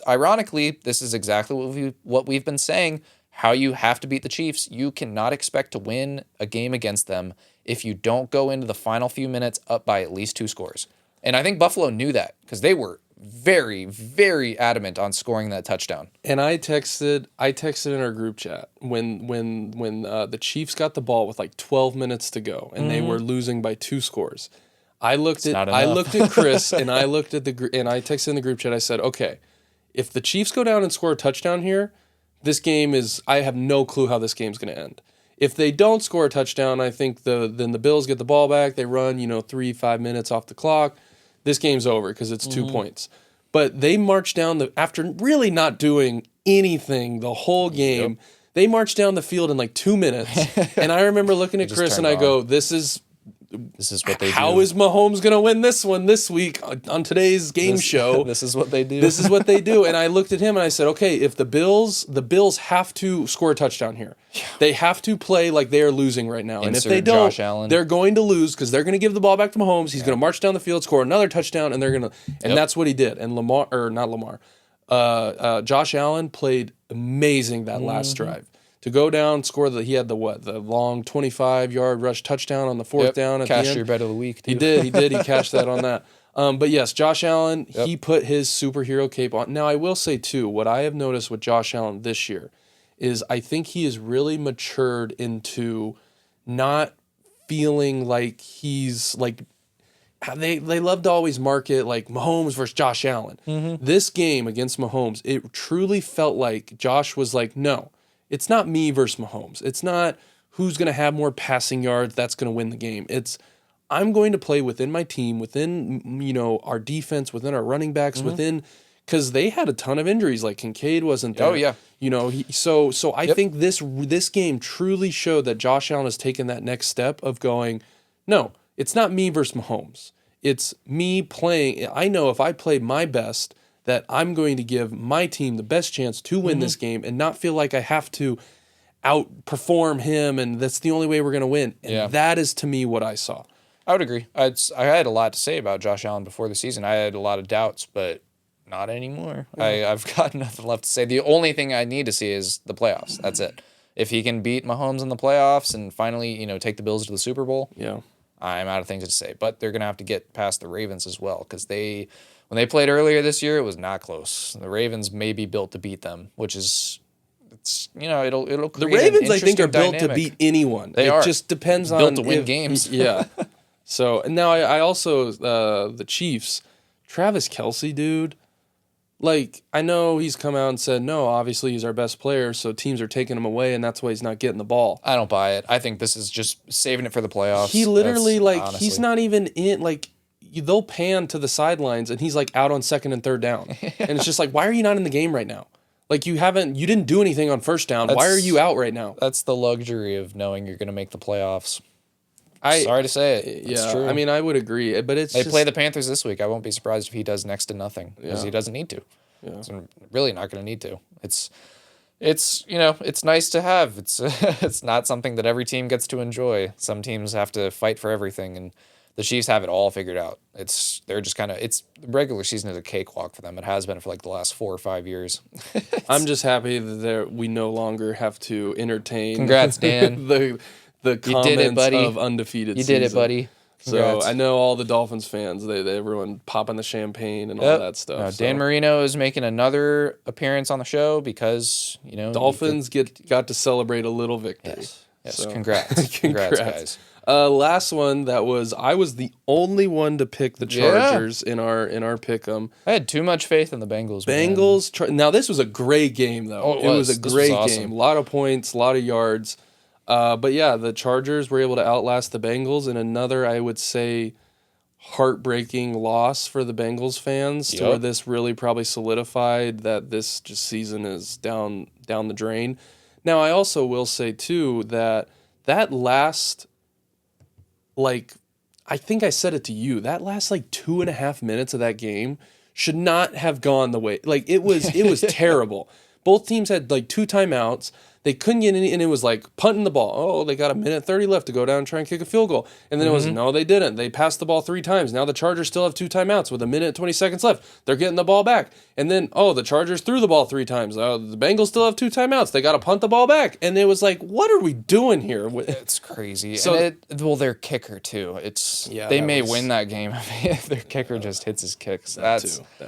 [SPEAKER 2] ironically, this is exactly what we've been saying. how you have to beat the Chiefs. You cannot expect to win a game against them if you don't go into the final few minutes up by at least 2 scores. And I think Buffalo knew that because they were very, very adamant on scoring that touchdown.
[SPEAKER 1] And I texted in our group chat when the Chiefs got the ball with like 12 minutes to go and they were losing by 2 scores. I looked at Chris and I texted in the group chat. I said, okay, if the Chiefs go down and score a touchdown here, I have no clue how this game's going to end. If they don't score a touchdown, I think then the Bills get the ball back. They run 3-5 minutes off the clock. This game's over because it's 2 points. But they marched down after really not doing anything the whole game. Yep. They marched down the field in like 2 minutes. And I remember looking at Chris and I go, this is what they do. How is Mahomes going to win this one this week on today's game show?
[SPEAKER 2] This is what they do.
[SPEAKER 1] This is what they do. And I looked at him and I said, okay, if the Bills have to score a touchdown here. Yeah. They have to play like they are losing right now. And if they don't, they're going to lose because they're going to give the ball back to Mahomes. He's going to march down the field, score another touchdown, and that's what he did. And Josh Allen played amazing that last drive. To go down, he had the long 25-yard rush touchdown on the 4th down at the end.
[SPEAKER 2] Cashed your bet of the week, too.
[SPEAKER 1] He did. He cashed that on that. But yes, Josh Allen, he put his superhero cape on. Now, I will say, too, what I have noticed with Josh Allen this year is I think he has really matured into not feeling like he's like they love to always market like Mahomes versus Josh Allen. Mm-hmm. This game against Mahomes, it truly felt like Josh was like, no, it's not me versus Mahomes. It's not who's going to have more passing yards that's going to win the game. It's I'm going to play within my team, within our defense, within our running backs, within because they had a ton of injuries. Like Kincaid wasn't there.
[SPEAKER 2] Oh yeah,
[SPEAKER 1] so I think this game truly showed that Josh Allen has taken that next step of going, no, it's not me versus Mahomes. It's me playing. I know if I play my best, that I'm going to give my team the best chance to win this game and not feel like I have to outperform him and that's the only way we're going to win. And that is, to me, what I saw.
[SPEAKER 2] I would agree. I had a lot to say about Josh Allen before the season. I had a lot of doubts, but not anymore. I've got nothing left to say. The only thing I need to see is the playoffs. That's it. If he can beat Mahomes in the playoffs and finally, take the Bills to the Super Bowl, I'm out of things to say. But they're going to have to get past the Ravens as well because when they played earlier this year, it was not close. The Ravens may be built to beat them, which is, it'll create
[SPEAKER 1] the Ravens,
[SPEAKER 2] an
[SPEAKER 1] I think, are built
[SPEAKER 2] dynamic.
[SPEAKER 1] To beat anyone.
[SPEAKER 2] They are.
[SPEAKER 1] It just depends
[SPEAKER 2] built
[SPEAKER 1] on
[SPEAKER 2] to win games.
[SPEAKER 1] Yeah. So and now I also the Chiefs, Travis Kelce, dude. Like I know he's come out and said no. Obviously, he's our best player, so teams are taking him away, and that's why he's not getting the ball.
[SPEAKER 2] I don't buy it. I think this is just saving it for the playoffs.
[SPEAKER 1] He literally
[SPEAKER 2] honestly.
[SPEAKER 1] He's not even in they'll pan to the sidelines and he's like out on 2nd and 3rd down. And it's just like, why are you not in the game right now? Like you didn't do anything on 1st down. Why are you out right now?
[SPEAKER 2] That's the luxury of knowing you're going to make the playoffs. Sorry to say it. It's true.
[SPEAKER 1] I mean, I would agree, but
[SPEAKER 2] they play the Panthers this week. I won't be surprised if he does next to nothing because he doesn't need to. Yeah. He's really not going to need to. It's nice to have. It's not something that every team gets to enjoy. Some teams have to fight for everything, and the Chiefs have it all figured out. They're just the regular season is a cakewalk for them. It has been for like the last 4 or 5 years.
[SPEAKER 1] I'm just happy that we no longer have to entertain.
[SPEAKER 2] Congrats, Dan.
[SPEAKER 1] the comments
[SPEAKER 2] did it, buddy.
[SPEAKER 1] Of undefeated.
[SPEAKER 2] You
[SPEAKER 1] season.
[SPEAKER 2] did it, buddy. Congrats.
[SPEAKER 1] So I know all the Dolphins fans. Everyone popping the champagne and all that stuff.
[SPEAKER 2] Dan Marino is making another appearance on the show because
[SPEAKER 1] Dolphins got to celebrate a little victory.
[SPEAKER 2] Yes. So. Congrats, guys.
[SPEAKER 1] Last one I was the only one to pick the Chargers in our pick'em.
[SPEAKER 2] I had too much faith in the Bengals.
[SPEAKER 1] Now this was a great game though.
[SPEAKER 2] Oh,
[SPEAKER 1] it was a great game. A lot of points, a lot of yards. But yeah, the Chargers were able to outlast the Bengals in another, I would say, heartbreaking loss for the Bengals fans. To where this really probably solidified that this season is down the drain. Now I also will say too that last. I think I said it to you, that last 2.5 minutes of that game should not have gone the way, it was terrible. Both teams had 2 timeouts. They couldn't get any, and it was like punting the ball. Oh, they got a minute 30 left to go down and try and kick a field goal. And then it was, no, they didn't. They passed the ball 3 times. Now the Chargers still have 2 timeouts with a minute 20 seconds left. They're getting the ball back. And then, the Chargers threw the ball 3 times. Oh, the Bengals still have 2 timeouts. They got to punt the ball back. And it was like, what are we doing here?
[SPEAKER 2] It's crazy.
[SPEAKER 1] So,
[SPEAKER 2] and their kicker too. They may win that game if their kicker just hits his kicks. That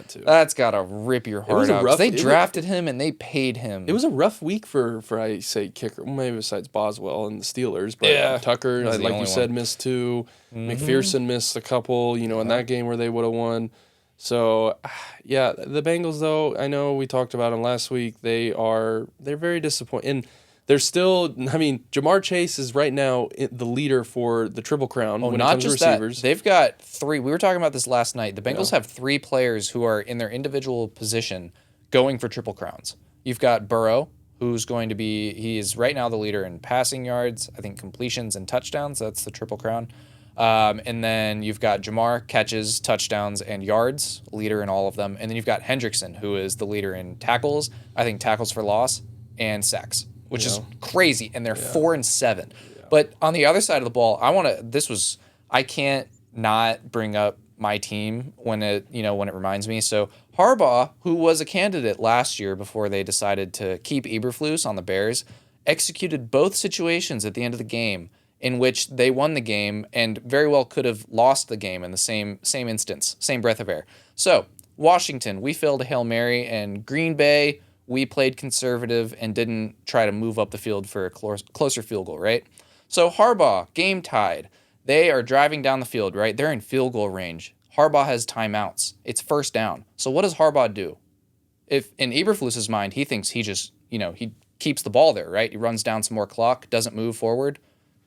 [SPEAKER 2] too. That's gotta rip your heart out. They drafted him and they paid him.
[SPEAKER 1] It was a rough week for I say kicker. Maybe besides Boswell and the Steelers, but Tucker, like you said, missed 2. McPherson missed a couple. In that game where they would have won. So, the Bengals though. I know we talked about them last week. They're very disappointing. And they're still. I mean, Jamar Chase is right now the leader for the Triple Crown when it comes to receivers.
[SPEAKER 2] They've got 3. We were talking about this last night. The Bengals have 3 players who are in their individual position going for Triple Crowns. You've got Burrow, who's going to be. He is right now the leader in passing yards. I think completions and touchdowns. That's the Triple Crown. And then you've got Jamar, catches, touchdowns, and yards, leader in all of them. And then you've got Hendrickson, who is the leader in tackles, I think tackles for loss, and sacks, which is crazy. And they're 4 and 7. Yeah. But on the other side of the ball, I can't not bring up my team when it reminds me. So Harbaugh, who was a candidate last year before they decided to keep Eberflus on the Bears, executed both situations at the end of the game in which they won the game and very well could have lost the game in the same instance, same breath of air. So, Washington, we failed a Hail Mary, and Green Bay, we played conservative and didn't try to move up the field for a closer field goal, right? So, Harbaugh, game tied. They are driving down the field, right? They're in field goal range. Harbaugh has timeouts. It's first down. So, what does Harbaugh do? If in Eberflus's mind, he thinks he just, he keeps the ball there, right? He runs down some more clock, doesn't move forward.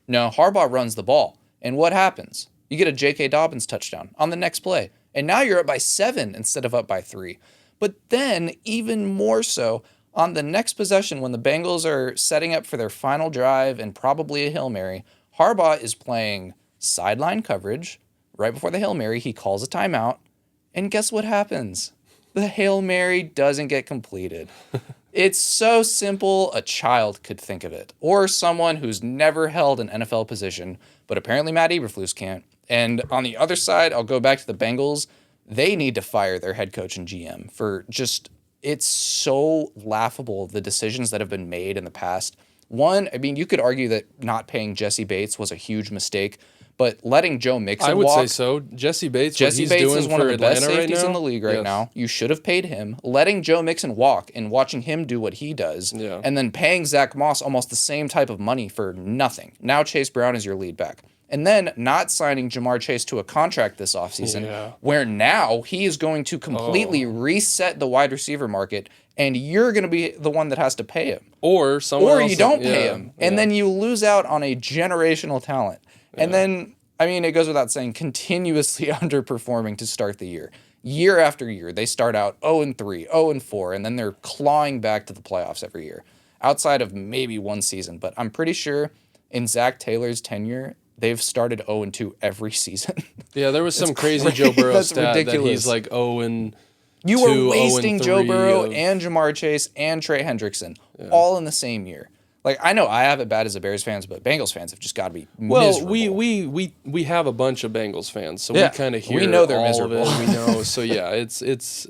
[SPEAKER 2] No, Harbaugh runs the ball. And what happens? You get a J.K. Dobbins touchdown on the next play. And now you're up by 7 instead of up by 3. But then, even more so, on the next possession, when the Bengals are setting up for their final drive and probably a Hail Mary, Harbaugh is playing sideline coverage. Right before the Hail Mary, he calls a timeout. And guess what happens? The Hail Mary doesn't get completed. It's so simple, a child could think of it. Or someone who's never held an NFL position, but apparently Matt Eberflus can't. And on the other side, I'll go back to the Bengals. They need to fire their head coach and GM for just, it's so laughable, the decisions that have been made in the past. One, I mean, you could argue that not paying Jesse Bates was a huge mistake, but letting Joe Mixon
[SPEAKER 1] I would
[SPEAKER 2] walk,
[SPEAKER 1] say so. Jesse Bates
[SPEAKER 2] is one of the best safeties
[SPEAKER 1] right
[SPEAKER 2] in the league right now. You should have paid him. Letting Joe Mixon walk and watching him do what he does, and then paying Zach Moss almost the same type of money for nothing. Now Chase Brown is your lead back. And then not signing Jamar Chase to a contract this offseason, where now he is going to completely reset the wide receiver market, and you're going to be the one that has to pay him.
[SPEAKER 1] Or
[SPEAKER 2] you don't pay him. And then you lose out on a generational talent. And then, I mean, it goes without saying, continuously underperforming to start the year. Year after year, they start out 0-3, 0-4, and then they're clawing back to the playoffs every year. Outside of maybe one season. But I'm pretty sure in Zach Taylor's tenure, they've started 0-2 every season.
[SPEAKER 1] Yeah, there was some crazy Joe Burrow stat ridiculous. That he's like 0-2,
[SPEAKER 2] You were wasting Joe Burrow and Jamar Chase and Trey Hendrickson all in the same year. Like, I know I have it bad as a Bears fans, but Bengals fans have just got to be miserable.
[SPEAKER 1] Well, we have a bunch of Bengals fans, so we kind of hear
[SPEAKER 2] we know they're
[SPEAKER 1] all
[SPEAKER 2] miserable.
[SPEAKER 1] of it. We know, so yeah, it's.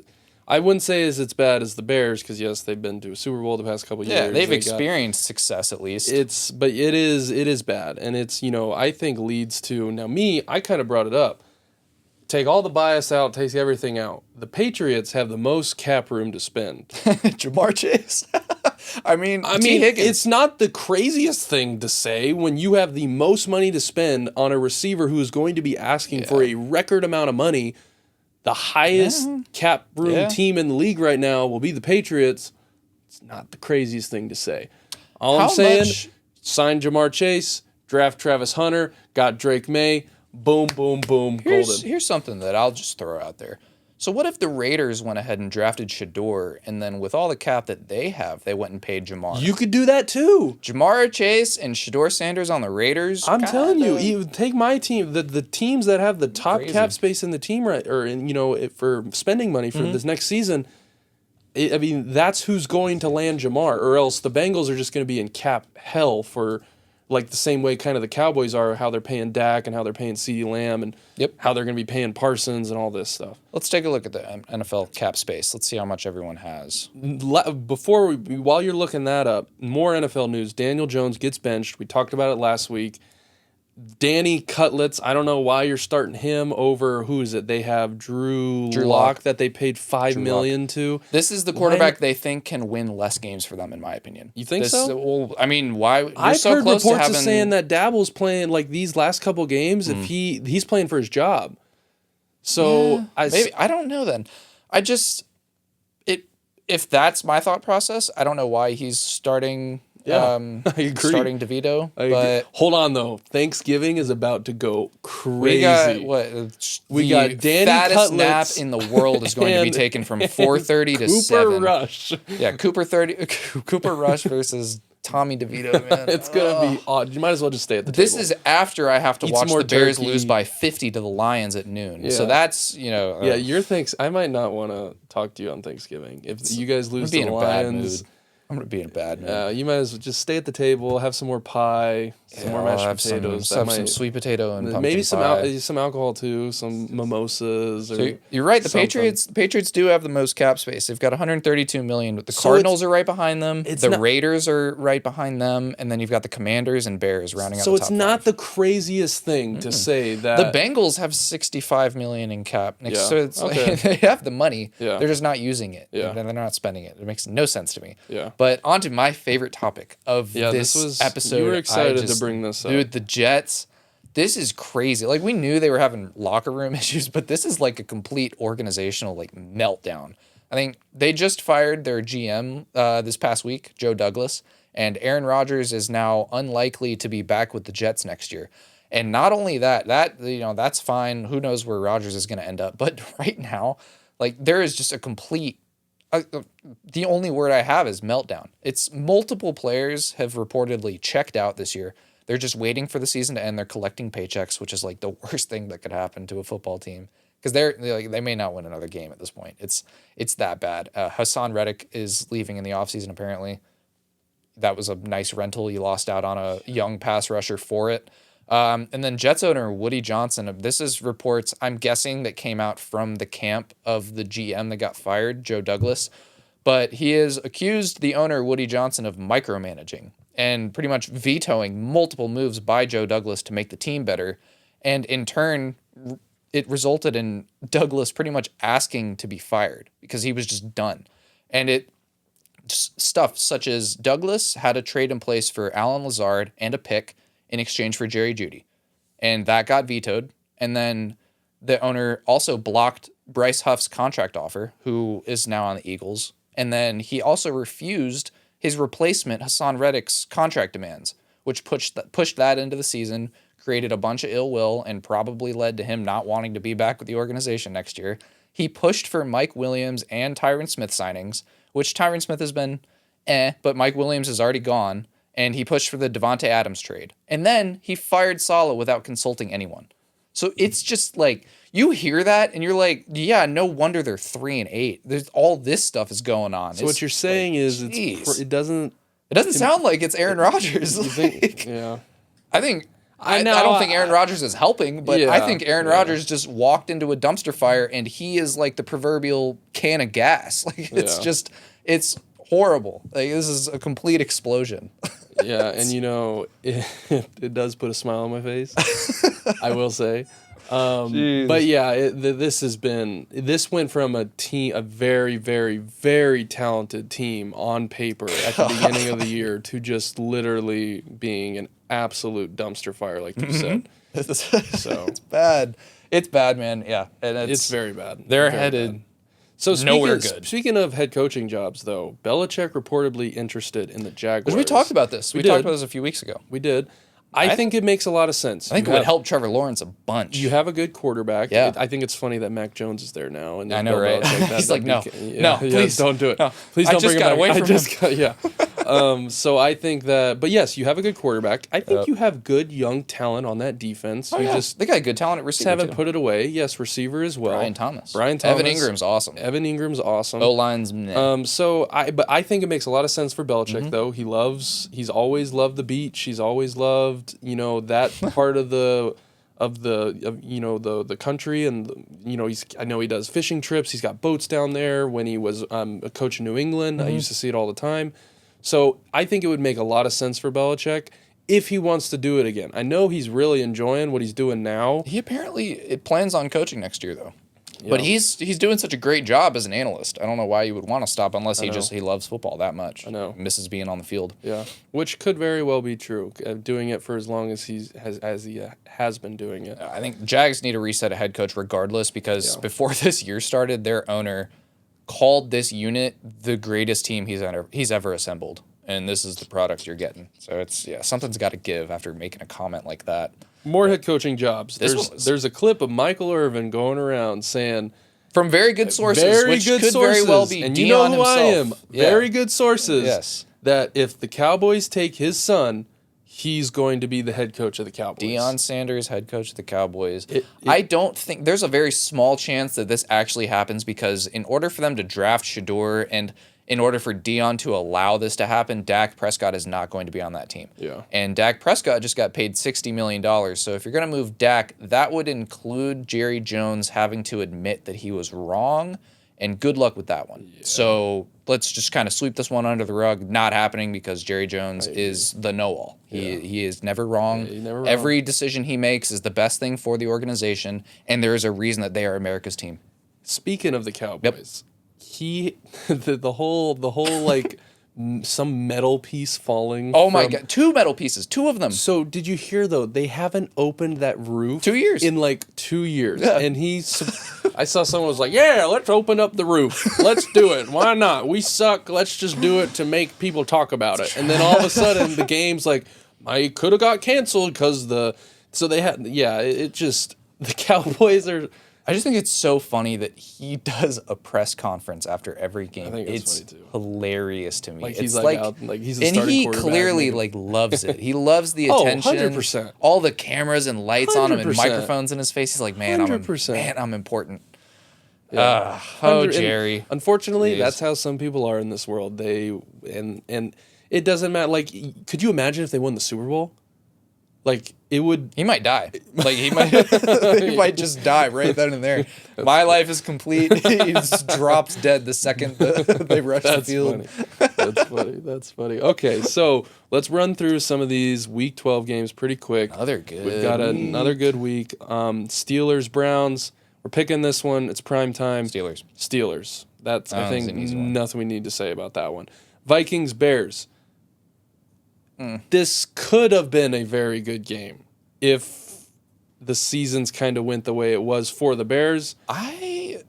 [SPEAKER 1] I wouldn't say as it's bad as the Bears because yes, they've been to a Super Bowl the past couple of years.
[SPEAKER 2] Yeah, they've experienced success at least.
[SPEAKER 1] But it is bad, and it's I think leads to I kind of brought it up. Take all the bias out, take everything out. The Patriots have the most cap room to spend.
[SPEAKER 2] Jamar Chase. I mean,
[SPEAKER 1] it's not the craziest thing to say when you have the most money to spend on a receiver who is going to be asking for a record amount of money. The highest cap room team in the league right now will be the Patriots. It's not the craziest thing to say. I'm saying, sign Jamar Chase, draft Travis Hunter, got Drake May, boom, boom, boom, golden.
[SPEAKER 2] Here's something that I'll just throw out there. So what if the Raiders went ahead and drafted Shador, and then with all the cap that they have, they went and paid Jamar?
[SPEAKER 1] You could do that too.
[SPEAKER 2] Jamar Chase and Shador Sanders on the Raiders.
[SPEAKER 1] I'm telling you, take my team. The teams that have the top cap space in the team, right, or for spending money for this next season. I mean, that's who's going to land Jamar, or else the Bengals are just going to be in cap hell for, like, the same way kind of the Cowboys are, how they're paying Dak and how they're paying CeeDee Lamb and how they're going to be paying Parsons and all this stuff.
[SPEAKER 2] Let's take a look at the NFL cap space. Let's see how much everyone has.
[SPEAKER 1] While you're looking that up, more NFL news. Daniel Jones gets benched. We talked about it last week. Danny Cutlets, I don't know why you're starting him over, who is it? They have Drew Lock that they paid $5 million to.
[SPEAKER 2] This is the quarterback they think can win less games for them, in my opinion.
[SPEAKER 1] You think so?
[SPEAKER 2] Well, I mean, why?
[SPEAKER 1] I've heard reports of saying that Dabble's playing, like, these last couple games, if he's playing for his job. So
[SPEAKER 2] maybe I don't know then. If that's my thought process, I don't know why he's starting.
[SPEAKER 1] I agree.
[SPEAKER 2] Starting DeVito,
[SPEAKER 1] hold on though. Thanksgiving is about to go crazy.
[SPEAKER 2] We got what?
[SPEAKER 1] We got Danny
[SPEAKER 2] fattest
[SPEAKER 1] Cutlets
[SPEAKER 2] nap in the world is going to be taken from 4:30 to 7.
[SPEAKER 1] Cooper Rush.
[SPEAKER 2] Yeah, Cooper Rush versus Tommy DeVito. Man,
[SPEAKER 1] it's gonna be odd. You might as well just stay at the table.
[SPEAKER 2] This is after I have to watch the Bears
[SPEAKER 1] turkey.
[SPEAKER 2] Lose by 50 to the Lions at noon. Yeah. So that's
[SPEAKER 1] your I might not want to talk to you on Thanksgiving if you guys lose to the Lions.
[SPEAKER 2] I'm going to be in a bad mood.
[SPEAKER 1] You might as well just stay at the table, have some more pie, some more mashed potatoes.
[SPEAKER 2] Some sweet potato and pumpkin
[SPEAKER 1] maybe
[SPEAKER 2] pie.
[SPEAKER 1] some alcohol too, some mimosas.
[SPEAKER 2] You're right. The Patriots do have the most cap space. They've got 132 million. The Cardinals are right behind them. The Raiders are right behind them, and then you've got the Commanders and Bears rounding out the top.
[SPEAKER 1] So it's not the craziest thing to say that
[SPEAKER 2] the Bengals have 65 million in cap.
[SPEAKER 1] Yeah.
[SPEAKER 2] So it's they have the money.
[SPEAKER 1] Yeah.
[SPEAKER 2] They're just not using it.
[SPEAKER 1] Yeah.
[SPEAKER 2] They're not spending it. It makes no sense to me.
[SPEAKER 1] Yeah.
[SPEAKER 2] But on to my favorite topic of this episode.
[SPEAKER 1] You were excited to bring this up.
[SPEAKER 2] Dude, the Jets, this is crazy. Like, we knew they were having locker room issues, but this is like a complete organizational meltdown. I think they just fired their GM this past week, Joe Douglas, and Aaron Rodgers is now unlikely to be back with the Jets next year. And not only that that's fine. Who knows where Rodgers is going to end up? But right now, there is just a complete the only word I have is meltdown. It's multiple players have reportedly checked out this year. They're just waiting for the season to end. They're collecting paychecks, which is the worst thing that could happen to a football team because they may not win another game at this point. It's that bad. Hassan Reddick is leaving in the offseason apparently. That was a nice rental. You lost out on a young pass rusher for it. And then Jets owner Woody Johnson, this is reports, I'm guessing, that came out from the camp of the GM that got fired, Joe Douglas. But he has accused the owner, Woody Johnson, of micromanaging and pretty much vetoing multiple moves by Joe Douglas to make the team better. And in turn, it resulted in Douglas pretty much asking to be fired because he was just done. And stuff such as Douglas had a trade in place for Alan Lazard and a pick in exchange for Jerry Jeudy. And that got vetoed. And then the owner also blocked Bryce Huff's contract offer, who is now on the Eagles. And then he also refused his replacement, Hassan Reddick's contract demands, which pushed that into the season, created a bunch of ill will, and probably led to him not wanting to be back with the organization next year. He pushed for Mike Williams and Tyron Smith signings, which Tyron Smith has been but Mike Williams is already gone. And he pushed for the Devontae Adams trade. And then he fired Saleh without consulting anyone. So it's just you hear that and you're yeah, no wonder they're 3-8. There's all this stuff is going on.
[SPEAKER 1] So what you're saying is it doesn't
[SPEAKER 2] sound like it's Aaron Rodgers.
[SPEAKER 1] You think, yeah.
[SPEAKER 2] I don't think Aaron Rodgers is helping, but I think Aaron Rodgers just walked into a dumpster fire and he is like the proverbial can of gas. It's horrible. This is a complete explosion.
[SPEAKER 1] Yeah, and it does put a smile on my face. I will say, but yeah, this went from a very, very, very talented team on paper at the beginning of the year to just literally being an absolute dumpster fire, like you said. So
[SPEAKER 2] it's bad. It's bad, man. Yeah, and
[SPEAKER 1] it's very bad.
[SPEAKER 2] They're headed.
[SPEAKER 1] Bad. So
[SPEAKER 2] nowhere good.
[SPEAKER 1] Speaking of head coaching jobs, though, Belichick reportedly interested in the Jaguars.
[SPEAKER 2] We talked about this. We talked about this a few weeks ago.
[SPEAKER 1] We did. I think it makes a lot of sense.
[SPEAKER 2] I think it would help Trevor Lawrence a bunch.
[SPEAKER 1] You have a good quarterback.
[SPEAKER 2] Yeah.
[SPEAKER 1] I think it's funny that Mac Jones is there now. And
[SPEAKER 2] I know, right? He's no, please
[SPEAKER 1] don't do it.
[SPEAKER 2] No.
[SPEAKER 1] Please don't bring him back.
[SPEAKER 2] I just got away from him.
[SPEAKER 1] So I think that, but yes, you have a good quarterback. I think you have good young talent on that defense.
[SPEAKER 2] Oh,
[SPEAKER 1] you
[SPEAKER 2] yeah.
[SPEAKER 1] just
[SPEAKER 2] They got good talent at receiver,
[SPEAKER 1] haven't
[SPEAKER 2] too.
[SPEAKER 1] put it away. Yes, receiver as well.
[SPEAKER 2] Brian Thomas.
[SPEAKER 1] Brian Thomas.
[SPEAKER 2] Evan Ingram's awesome.
[SPEAKER 1] Evan Ingram's awesome.
[SPEAKER 2] O-line's meh.
[SPEAKER 1] But I think it makes a lot of sense for Belichick though. He's always loved the beach. He's always loved, that part of the country, and I know he does fishing trips. He's got boats down there. When he was a coach in New England, I used to see it all the time. So I think it would make a lot of sense for Belichick if he wants to do it again. I know he's really enjoying what he's doing now.
[SPEAKER 2] He apparently plans on coaching next year, though. Yeah. But he's doing such a great job as an analyst. I don't know why you would want to stop unless he loves football that much.
[SPEAKER 1] I know.
[SPEAKER 2] Misses being on the field.
[SPEAKER 1] Yeah, which could very well be true. Doing it for as long as he has been doing it.
[SPEAKER 2] I think Jags need to reset a head coach regardless, because before this year started, their owner called this unit the greatest team he's ever assembled, and this is the product you're getting. So something's got to give after making a comment like that.
[SPEAKER 1] More head coaching jobs. There's a clip of Michael Irvin going around saying,
[SPEAKER 2] from very good sources, very well be
[SPEAKER 1] and
[SPEAKER 2] Deion
[SPEAKER 1] you know who
[SPEAKER 2] himself.
[SPEAKER 1] I am. Yeah. Very good sources.
[SPEAKER 2] Yes.
[SPEAKER 1] That if the Cowboys take his son, he's going to be the head coach of the Cowboys.
[SPEAKER 2] Deion Sanders, head coach of the Cowboys. I don't think there's a very small chance that this actually happens, because in order for them to draft Shador and in order for Deion to allow this to happen, Dak Prescott is not going to be on that team.
[SPEAKER 1] Yeah.
[SPEAKER 2] And Dak Prescott just got paid $60 million. So if you're going to move Dak, that would include Jerry Jones having to admit that he was wrong. And good luck with that one. Yeah. So let's just kind of sweep this one under the rug. Not happening, because Jerry Jones is the know-all. He is never wrong.
[SPEAKER 1] Yeah, he's never wrong.
[SPEAKER 2] Every decision he makes is the best thing for the organization, and there is a reason that they are America's team.
[SPEAKER 1] Speaking of the Cowboys, the whole like some metal piece falling.
[SPEAKER 2] Oh my God, 2 metal pieces, 2 of them.
[SPEAKER 1] So did you hear though? They haven't opened that roof
[SPEAKER 2] 2 years
[SPEAKER 1] in like 2 years, and I saw someone was like, "Yeah, let's open up the roof. Let's do it. Why not? We suck. Let's just do it to make people talk about it." And then all of a sudden, the game's like, "I could have got canceled because the." So they had, the Cowboys are.
[SPEAKER 2] I just think it's so funny that he does a press conference after every game.
[SPEAKER 1] I think it's funny too.
[SPEAKER 2] Hilarious to me.
[SPEAKER 1] Like
[SPEAKER 2] it's
[SPEAKER 1] he's he's the
[SPEAKER 2] and
[SPEAKER 1] starting
[SPEAKER 2] he
[SPEAKER 1] quarterback,
[SPEAKER 2] clearly loves it. He loves the attention.
[SPEAKER 1] 100%.
[SPEAKER 2] All the cameras and lights on him and
[SPEAKER 1] 100%.
[SPEAKER 2] microphones in his face. He's like, man,
[SPEAKER 1] 100%.
[SPEAKER 2] I'm important.
[SPEAKER 1] Yeah.
[SPEAKER 2] Jerry.
[SPEAKER 1] Unfortunately, that's how some people are in this world. And it doesn't matter. Like, could you imagine if they won the Super Bowl? Like, it would.
[SPEAKER 2] He might die. Like, he might just die right then and there. My life is complete. He just drops dead the second they rush the field.
[SPEAKER 1] Funny. That's funny. Okay, so let's run through some of these Week 12 games pretty quick.
[SPEAKER 2] Another good.
[SPEAKER 1] We've got another good week. Steelers, Browns. We're picking this one. It's prime time. Steelers. That's, I think, nothing we need to say about that one. Vikings, Bears. This could have been a very good game if the seasons kind of went the way it was for the Bears.
[SPEAKER 2] It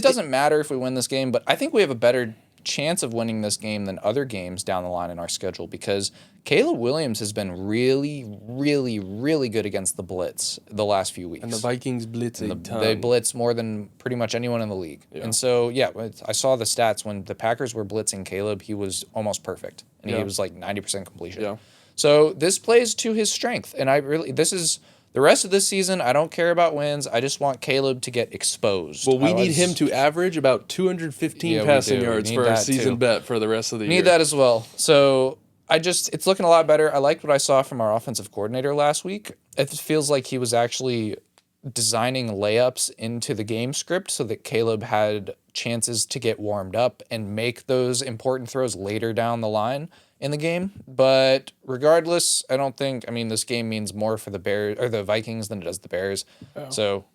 [SPEAKER 2] doesn't matter if we win this game, but I think we have a better chance of winning this game than other games down the line in our schedule, because Caleb Williams has been really, really, really good against the blitz the last few weeks.
[SPEAKER 1] And the Vikings blitz a ton.
[SPEAKER 2] They blitz more than pretty much anyone in the league. Yeah. And so, I saw the stats. When the Packers were blitzing Caleb, he was almost perfect. And he was like 90% completion. Yeah. So this plays to his strength. And the rest of this season, I don't care about wins. I just want Caleb to get exposed.
[SPEAKER 1] Well, we need him to average about 215 passing yards for our season bet for the rest of the year.
[SPEAKER 2] Need that as well. So it's looking a lot better. I liked what I saw from our offensive coordinator last week. It feels like he was actually designing layups into the game script so that Caleb had chances to get warmed up and make those important throws later down the line in the game. But regardless, this game means more for the Bears or the Vikings than it does the Bears. Oh. So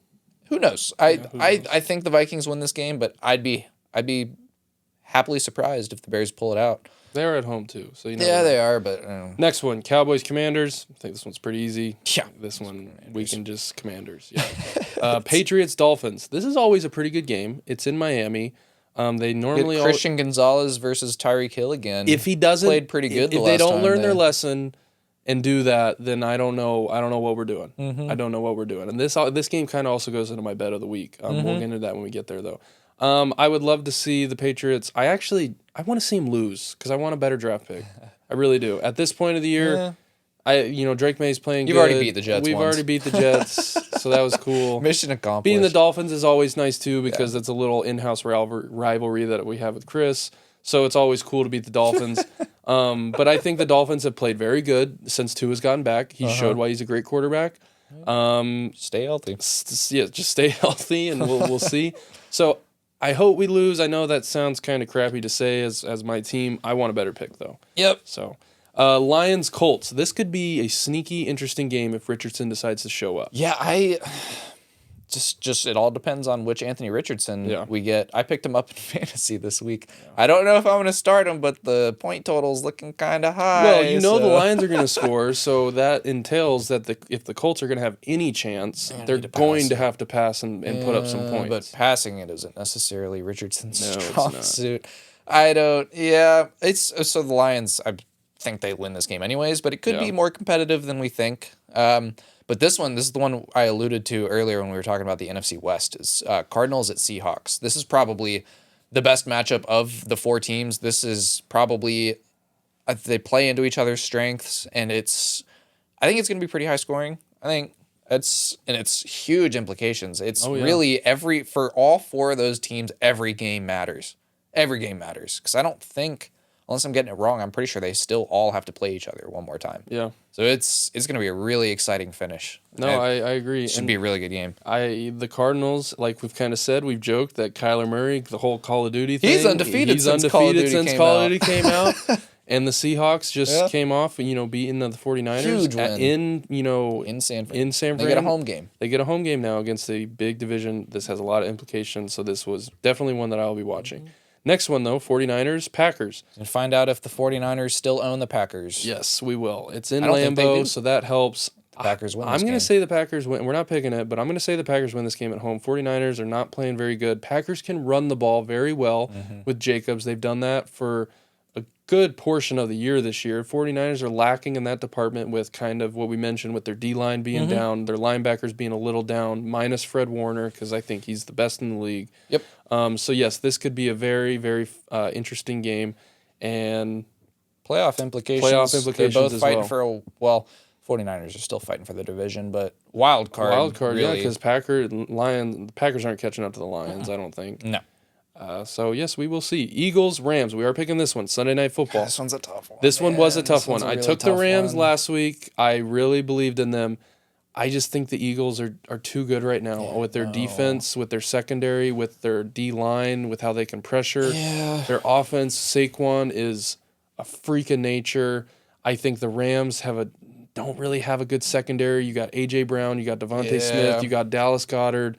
[SPEAKER 2] who knows? I think the Vikings win this game, but I'd be happily surprised if the Bears pull it out.
[SPEAKER 1] They're at home too, so
[SPEAKER 2] they are. But
[SPEAKER 1] next one, Cowboys, Commanders. I think this one's pretty easy.
[SPEAKER 2] Yeah,
[SPEAKER 1] this one we can just Commanders. Yeah. Patriots, Dolphins. This is always a pretty good game. It's in Miami. They normally
[SPEAKER 2] Christian Gonzalez versus Tyreek Hill again.
[SPEAKER 1] If he doesn't
[SPEAKER 2] played pretty good,
[SPEAKER 1] if they don't learn their lesson and do that, then I don't know what we're doing. Mm-hmm. I don't know what we're doing. And this game kind of also goes into my bet of the week. We'll get into that when we get there though. I would love to see the Patriots. I want to see them lose because I want a better draft pick. I really do. At this point of the year, Drake May's playing
[SPEAKER 2] You've
[SPEAKER 1] good.
[SPEAKER 2] already beat the Jets
[SPEAKER 1] We've
[SPEAKER 2] once.
[SPEAKER 1] already beat the Jets, so that was cool.
[SPEAKER 2] Mission accomplished.
[SPEAKER 1] Beating the Dolphins is always nice too because it's a little in-house rivalry that we have with Chris. So it's always cool to beat the Dolphins. But I think the Dolphins have played very good since Tua's gotten back. He showed why he's a great quarterback.
[SPEAKER 2] Stay healthy.
[SPEAKER 1] Just stay healthy, and we'll see. So I hope we lose. I know that sounds kind of crappy to say as my team. I want a better pick though.
[SPEAKER 2] Yep.
[SPEAKER 1] So Lions Colts. This could be a sneaky, interesting game if Richardson decides to show up.
[SPEAKER 2] Yeah, I just it all depends on which Anthony Richardson we get. I picked him up in fantasy this week. Yeah. I don't know if I'm going to start him, but the point total's looking kind of high.
[SPEAKER 1] Well, the Lions are going to score, so that entails that if the Colts are going to have any chance, they're going to have to pass and put up some points.
[SPEAKER 2] But passing it isn't necessarily Richardson's strong suit. I don't. Yeah, so the Lions. I think they win this game anyways, but it could be more competitive than we think. But this is the one I alluded to earlier when we were talking about the NFC West, is Cardinals at Seahawks. This is probably the best matchup of the four teams. This is probably, they play into each other's strengths, and I think it's going to be pretty high scoring. I think it's huge implications. It's really for all four of those teams, every game matters. Every game matters. Because I don't think, unless I'm getting it wrong, I'm pretty sure they still all have to play each other one more time. Yeah. So it's going to be a really exciting finish.
[SPEAKER 1] No, I agree.
[SPEAKER 2] It should be a really good game.
[SPEAKER 1] The Cardinals, like we've kind of said, we've joked that Kyler Murray, the whole Call of Duty thing.
[SPEAKER 2] He's undefeated since Call of Duty came out. And the Seahawks just came off, beating the 49ers. Huge win.
[SPEAKER 1] In San Fran.
[SPEAKER 2] They get a home game.
[SPEAKER 1] They get a home game now against a big division. This has a lot of implications, so this was definitely one that I'll be watching. Next one, though, 49ers, Packers.
[SPEAKER 2] And find out if the 49ers still own the Packers.
[SPEAKER 1] Yes, we will. It's in Lambeau, so that helps.
[SPEAKER 2] The Packers win.
[SPEAKER 1] I'm going to say the Packers win. We're not picking it, but I'm going to say the Packers win this game at home. 49ers are not playing very good. Packers can run the ball very well with Jacobs. They've done that for a good portion of the year this year. 49ers are lacking in that department with kind of what we mentioned with their D-line being down, their linebackers being a little down, minus Fred Warner, because I think he's the best in the league.
[SPEAKER 2] Yep.
[SPEAKER 1] So, yes, this could be a very, very interesting game. And
[SPEAKER 2] playoff implications. They're both fighting for 49ers are still fighting for the division, but wild card, really.
[SPEAKER 1] Because the Packers aren't catching up to the Lions, I don't think.
[SPEAKER 2] No.
[SPEAKER 1] So, yes, we will see. Eagles, Rams. We are picking this one, Sunday Night Football.
[SPEAKER 2] This one's a tough one.
[SPEAKER 1] This one was a tough one. I took the Rams last week. I really believed in them. I just think the Eagles are too good right now with their defense, with their secondary, with their D-line, with how they can pressure.
[SPEAKER 2] Yeah.
[SPEAKER 1] Their offense, Saquon is a freak of nature. I think the Rams don't really have a good secondary. You got A.J. Brown, you got Devontae Smith, you got Dallas Goedert.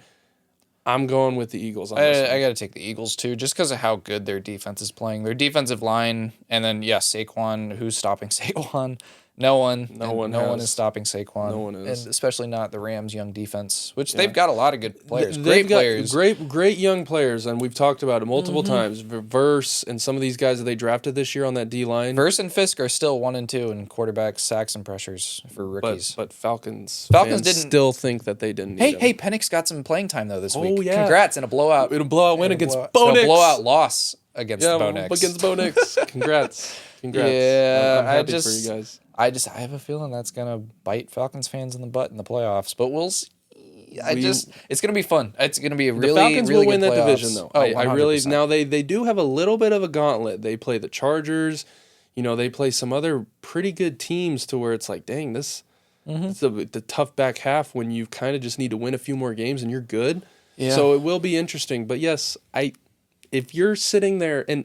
[SPEAKER 1] I'm going with the Eagles on this one.
[SPEAKER 2] I got to take the Eagles, too, just because of how good their defense is playing. Their defensive line, and then, Saquon. Who's stopping Saquon? No one. No one is stopping Saquon.
[SPEAKER 1] No one is.
[SPEAKER 2] And especially not the Rams' young defense, which they've got a lot of good players.
[SPEAKER 1] Great young players, and we've talked about it multiple times. Verse and some of these guys that they drafted this year on that D-line.
[SPEAKER 2] Verse and Fisk are still 1 and 2 in quarterback sacks and pressures for rookies.
[SPEAKER 1] But Falcons didn't still think that they didn't need him.
[SPEAKER 2] Hey, Penix got some playing time, though, this week.
[SPEAKER 1] Yeah.
[SPEAKER 2] Congrats, in a blowout.
[SPEAKER 1] In a blowout win against Bo Nix.
[SPEAKER 2] A blowout loss against Bo Nix.
[SPEAKER 1] Against Bo Nix. Congrats.
[SPEAKER 2] Yeah,
[SPEAKER 1] I'm happy for you guys.
[SPEAKER 2] I have a feeling that's gonna bite Falcons fans in the butt in the playoffs, but we'll see. It's gonna be fun. It's gonna be a really,
[SPEAKER 1] the Falcons
[SPEAKER 2] really
[SPEAKER 1] will win
[SPEAKER 2] good
[SPEAKER 1] that division, though. I really
[SPEAKER 2] 100%.
[SPEAKER 1] Now they do have a little bit of a gauntlet. They play the Chargers. They play some other pretty good teams to where it's like, dang, this is the tough back half when you kind of just need to win a few more games and you're good. Yeah. So it will be interesting. But yes, if you're sitting there and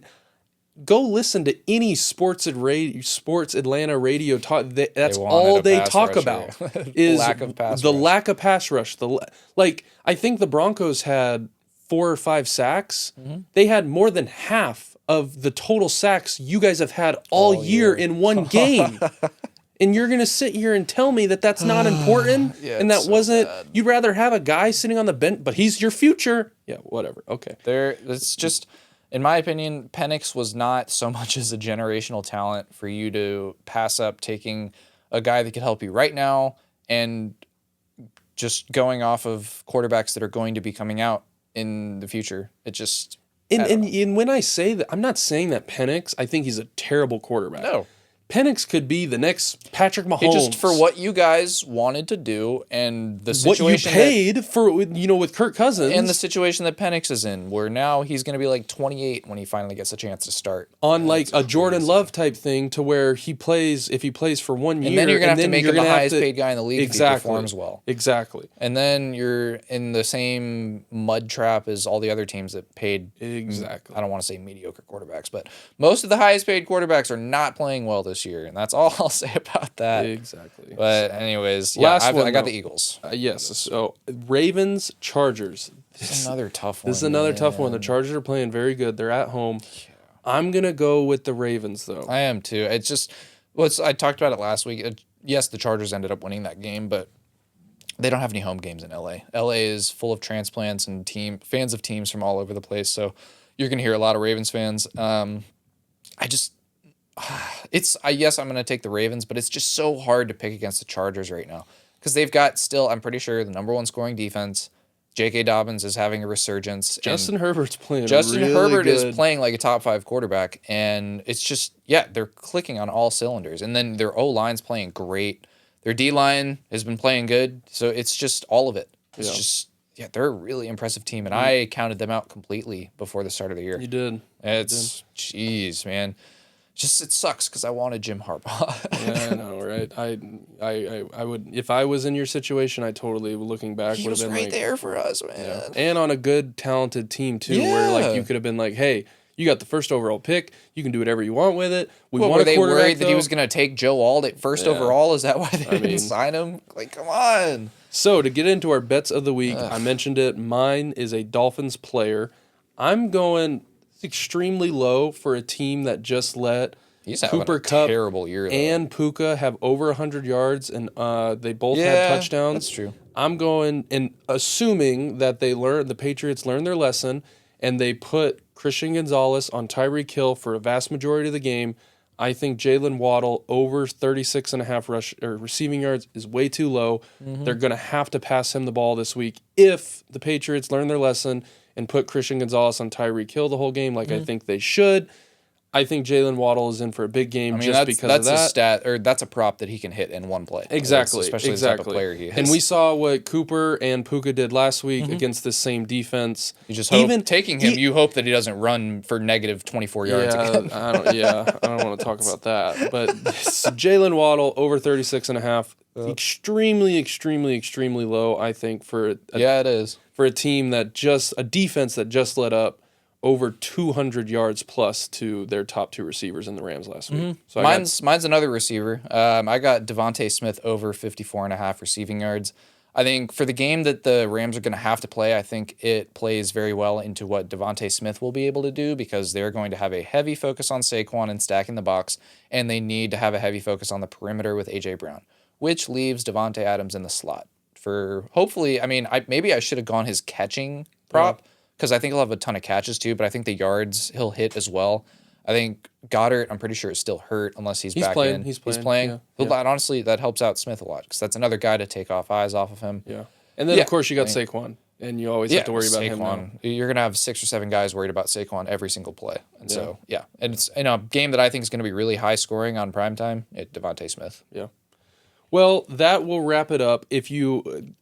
[SPEAKER 1] go listen to any Sports Atlanta radio talk. That's all they talk about is the lack of pass rush. I think the Broncos had 4 or 5 sacks. They had more than half of the total sacks you guys have had all year in one game. And you're going to sit here and tell me that that's not important? And that wasn't... Bad. You'd rather have a guy sitting on the bench, but he's your future? Yeah, whatever. Okay.
[SPEAKER 2] It's just... In my opinion, Penix was not so much as a generational talent for you to pass up taking a guy that could help you right now and just going off of quarterbacks that are going to be coming out in the future. It just
[SPEAKER 1] And when I say that, I'm not saying that Penix, I think he's a terrible quarterback.
[SPEAKER 2] no.
[SPEAKER 1] Penix could be the next Patrick Mahomes.
[SPEAKER 2] It just for what you guys wanted to do and the
[SPEAKER 1] what you
[SPEAKER 2] situation
[SPEAKER 1] paid for, with Kirk Cousins.
[SPEAKER 2] and the situation that Penix is in, where now he's going to be like 28 when he finally gets a chance to start.
[SPEAKER 1] On like a Jordan Love type thing to where if he plays for 1 year.
[SPEAKER 2] And then you're going to have to make him the highest
[SPEAKER 1] to,
[SPEAKER 2] paid guy in the league if he performs well.
[SPEAKER 1] Exactly.
[SPEAKER 2] And then you're in the same mud trap as all the other teams that paid.
[SPEAKER 1] Exactly.
[SPEAKER 2] I don't want to say mediocre quarterbacks, but most of the highest paid quarterbacks are not playing well this year. And that's all I'll say about that.
[SPEAKER 1] Exactly.
[SPEAKER 2] But anyways, I got the Eagles.
[SPEAKER 1] Yes. So Ravens, Chargers.
[SPEAKER 2] This is another tough one.
[SPEAKER 1] This is another tough one. The Chargers are playing very good. They're at home. Yeah. I'm going to go with the Ravens, though.
[SPEAKER 2] I am, too. It's just, I talked about it last week. Yes, the Chargers ended up winning that game, but they don't have any home games in LA. LA is full of transplants and fans of teams from all over the place. So you're going to hear a lot of Ravens fans. Yes, I'm going to take the Ravens, but it's just so hard to pick against the Chargers right now because they've got still, I'm pretty sure, the number one scoring defense. J.K. Dobbins is having a resurgence.
[SPEAKER 1] Justin Herbert's playing
[SPEAKER 2] Justin
[SPEAKER 1] really
[SPEAKER 2] Herbert
[SPEAKER 1] good.
[SPEAKER 2] is playing like a top 5 quarterback, and it's just, they're clicking on all cylinders. And then their O-line's playing great. Their D-line has been playing good, so it's just all of it. It's just, they're a really impressive team, and I counted them out completely before the start of the year.
[SPEAKER 1] You did.
[SPEAKER 2] Jeez, man. Just it sucks because I wanted Jim Harbaugh.
[SPEAKER 1] Yeah, I know, right? I would, if I was in your situation, I totally, looking back, would have been
[SPEAKER 2] right there for us, man.
[SPEAKER 1] Yeah. And on a good, talented team too, where like you could have been like, hey, you got the first overall pick, you can do whatever you want with it.
[SPEAKER 2] Were they worried that he was going to take Joe Alt at first overall? Is that why they didn't sign him? Like, come on.
[SPEAKER 1] So to get into our bets of the week, I mentioned it. Mine is a Dolphins player. I'm going extremely low for a team that just let Cooper Kupp
[SPEAKER 2] terrible year,
[SPEAKER 1] and Puka have over 100 yards, and they both had touchdowns.
[SPEAKER 2] That's true.
[SPEAKER 1] I'm going, and assuming that the Patriots learned their lesson, and they put Christian Gonzalez on Tyreek Hill for a vast majority of the game. I think Jalen Waddle over 36.5 receiving yards is way too low. Mm-hmm. They're going to have to pass him the ball this week if the Patriots learn their lesson and put Christian Gonzalez on Tyreek Hill the whole game like I think they should. I think Jalen Waddle is in for a big game because of that.
[SPEAKER 2] That's a stat, or that's a prop that he can hit in one play.
[SPEAKER 1] Exactly,
[SPEAKER 2] especially the type of player he is.
[SPEAKER 1] And we saw what Cooper and Puka did last week against the same defense.
[SPEAKER 2] You just hope, taking him, you hope that he doesn't run for negative 24 yards again.
[SPEAKER 1] I don't want to talk about that. But Jalen Waddle over 36.5, extremely, extremely, extremely low, I think,
[SPEAKER 2] it is.
[SPEAKER 1] For a team a defense that just let up over 200 yards plus to their top 2 receivers in the Rams last week. So
[SPEAKER 2] mine's another receiver. I got Devontae Smith over 54.5 receiving yards. I think for the game that the Rams are going to have to play, I think it plays very well into what Devontae Smith will be able to do because they're going to have a heavy focus on Saquon and stacking the box, and they need to have a heavy focus on the perimeter with A.J. Brown, which leaves Devontae Adams in the slot. For hopefully, maybe I should have gone his catching prop. Because I think he'll have a ton of catches too, but I think the yards he'll hit as well. I think Goddard, I'm pretty sure, is still hurt unless he's back in. He's playing. Yeah. Honestly, that helps out Smith a lot because that's another guy to take eyes off of him.
[SPEAKER 1] Yeah. And then, of course, you got Saquon, and you always have to worry about him now.
[SPEAKER 2] You're going to have 6 or 7 guys worried about Saquon every single play. And so, And it's in a game that I think is going to be really high scoring on primetime, Devontae Smith.
[SPEAKER 1] Yeah. Well, that will wrap it up. If you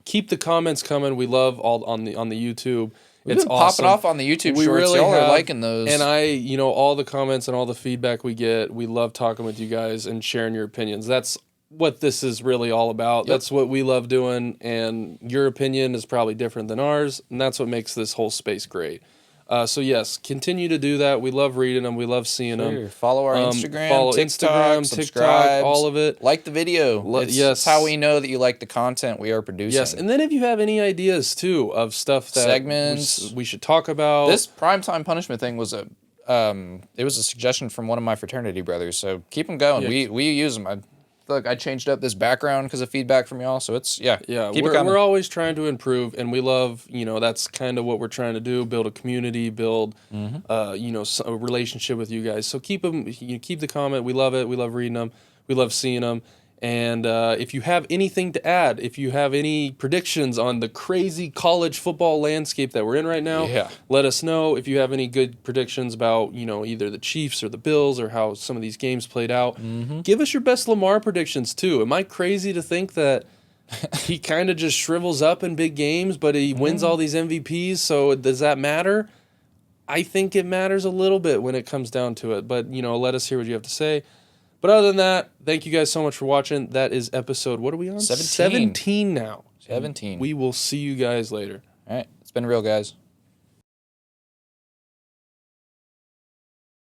[SPEAKER 1] keep the comments coming, we love all on the YouTube.
[SPEAKER 2] It's awesome. Popping off on the YouTube shorts.
[SPEAKER 1] Really
[SPEAKER 2] Y'all are liking those.
[SPEAKER 1] And all the comments and all the feedback we get, we love talking with you guys and sharing your opinions. That's what this is really all about. Yep. That's what we love doing, and your opinion is probably different than ours, and that's what makes this whole space great. So yes, continue to do that. We love reading them. We love seeing them.
[SPEAKER 2] Follow our Instagram, TikTok,
[SPEAKER 1] subscribe, all of it.
[SPEAKER 2] Like the video. Yes, how we know that you like the content we are producing.
[SPEAKER 1] Yes, and then if you have any ideas too of stuff that
[SPEAKER 2] segments
[SPEAKER 1] we should talk about.
[SPEAKER 2] This primetime punishment thing was it was a suggestion from one of my fraternity brothers. So keep them going. Yeah. We use them. I changed up this background because of feedback from y'all, so it's keep it coming.
[SPEAKER 1] We're always trying to improve, and we love that's kind of what we're trying to do: build a community, build a relationship with you guys. So keep the comment. We love it. We love reading them. We love seeing them. And if you have anything to add, if you have any predictions on the crazy college football landscape that we're in right now,
[SPEAKER 2] Yeah.
[SPEAKER 1] let us know. If you have any good predictions about, either the Chiefs or the Bills or how some of these games played out, give us your best Lamar predictions too. Am I crazy to think that he kind of just shrivels up in big games, but he wins all these MVPs? So does that matter? I think it matters a little bit when it comes down to it. But, let us hear what you have to say. But other than that, thank you guys so much for watching. That is episode, what are we on?
[SPEAKER 2] 17.
[SPEAKER 1] 17 now.
[SPEAKER 2] 17.
[SPEAKER 1] We will see you guys later.
[SPEAKER 2] All right. It's been real, guys.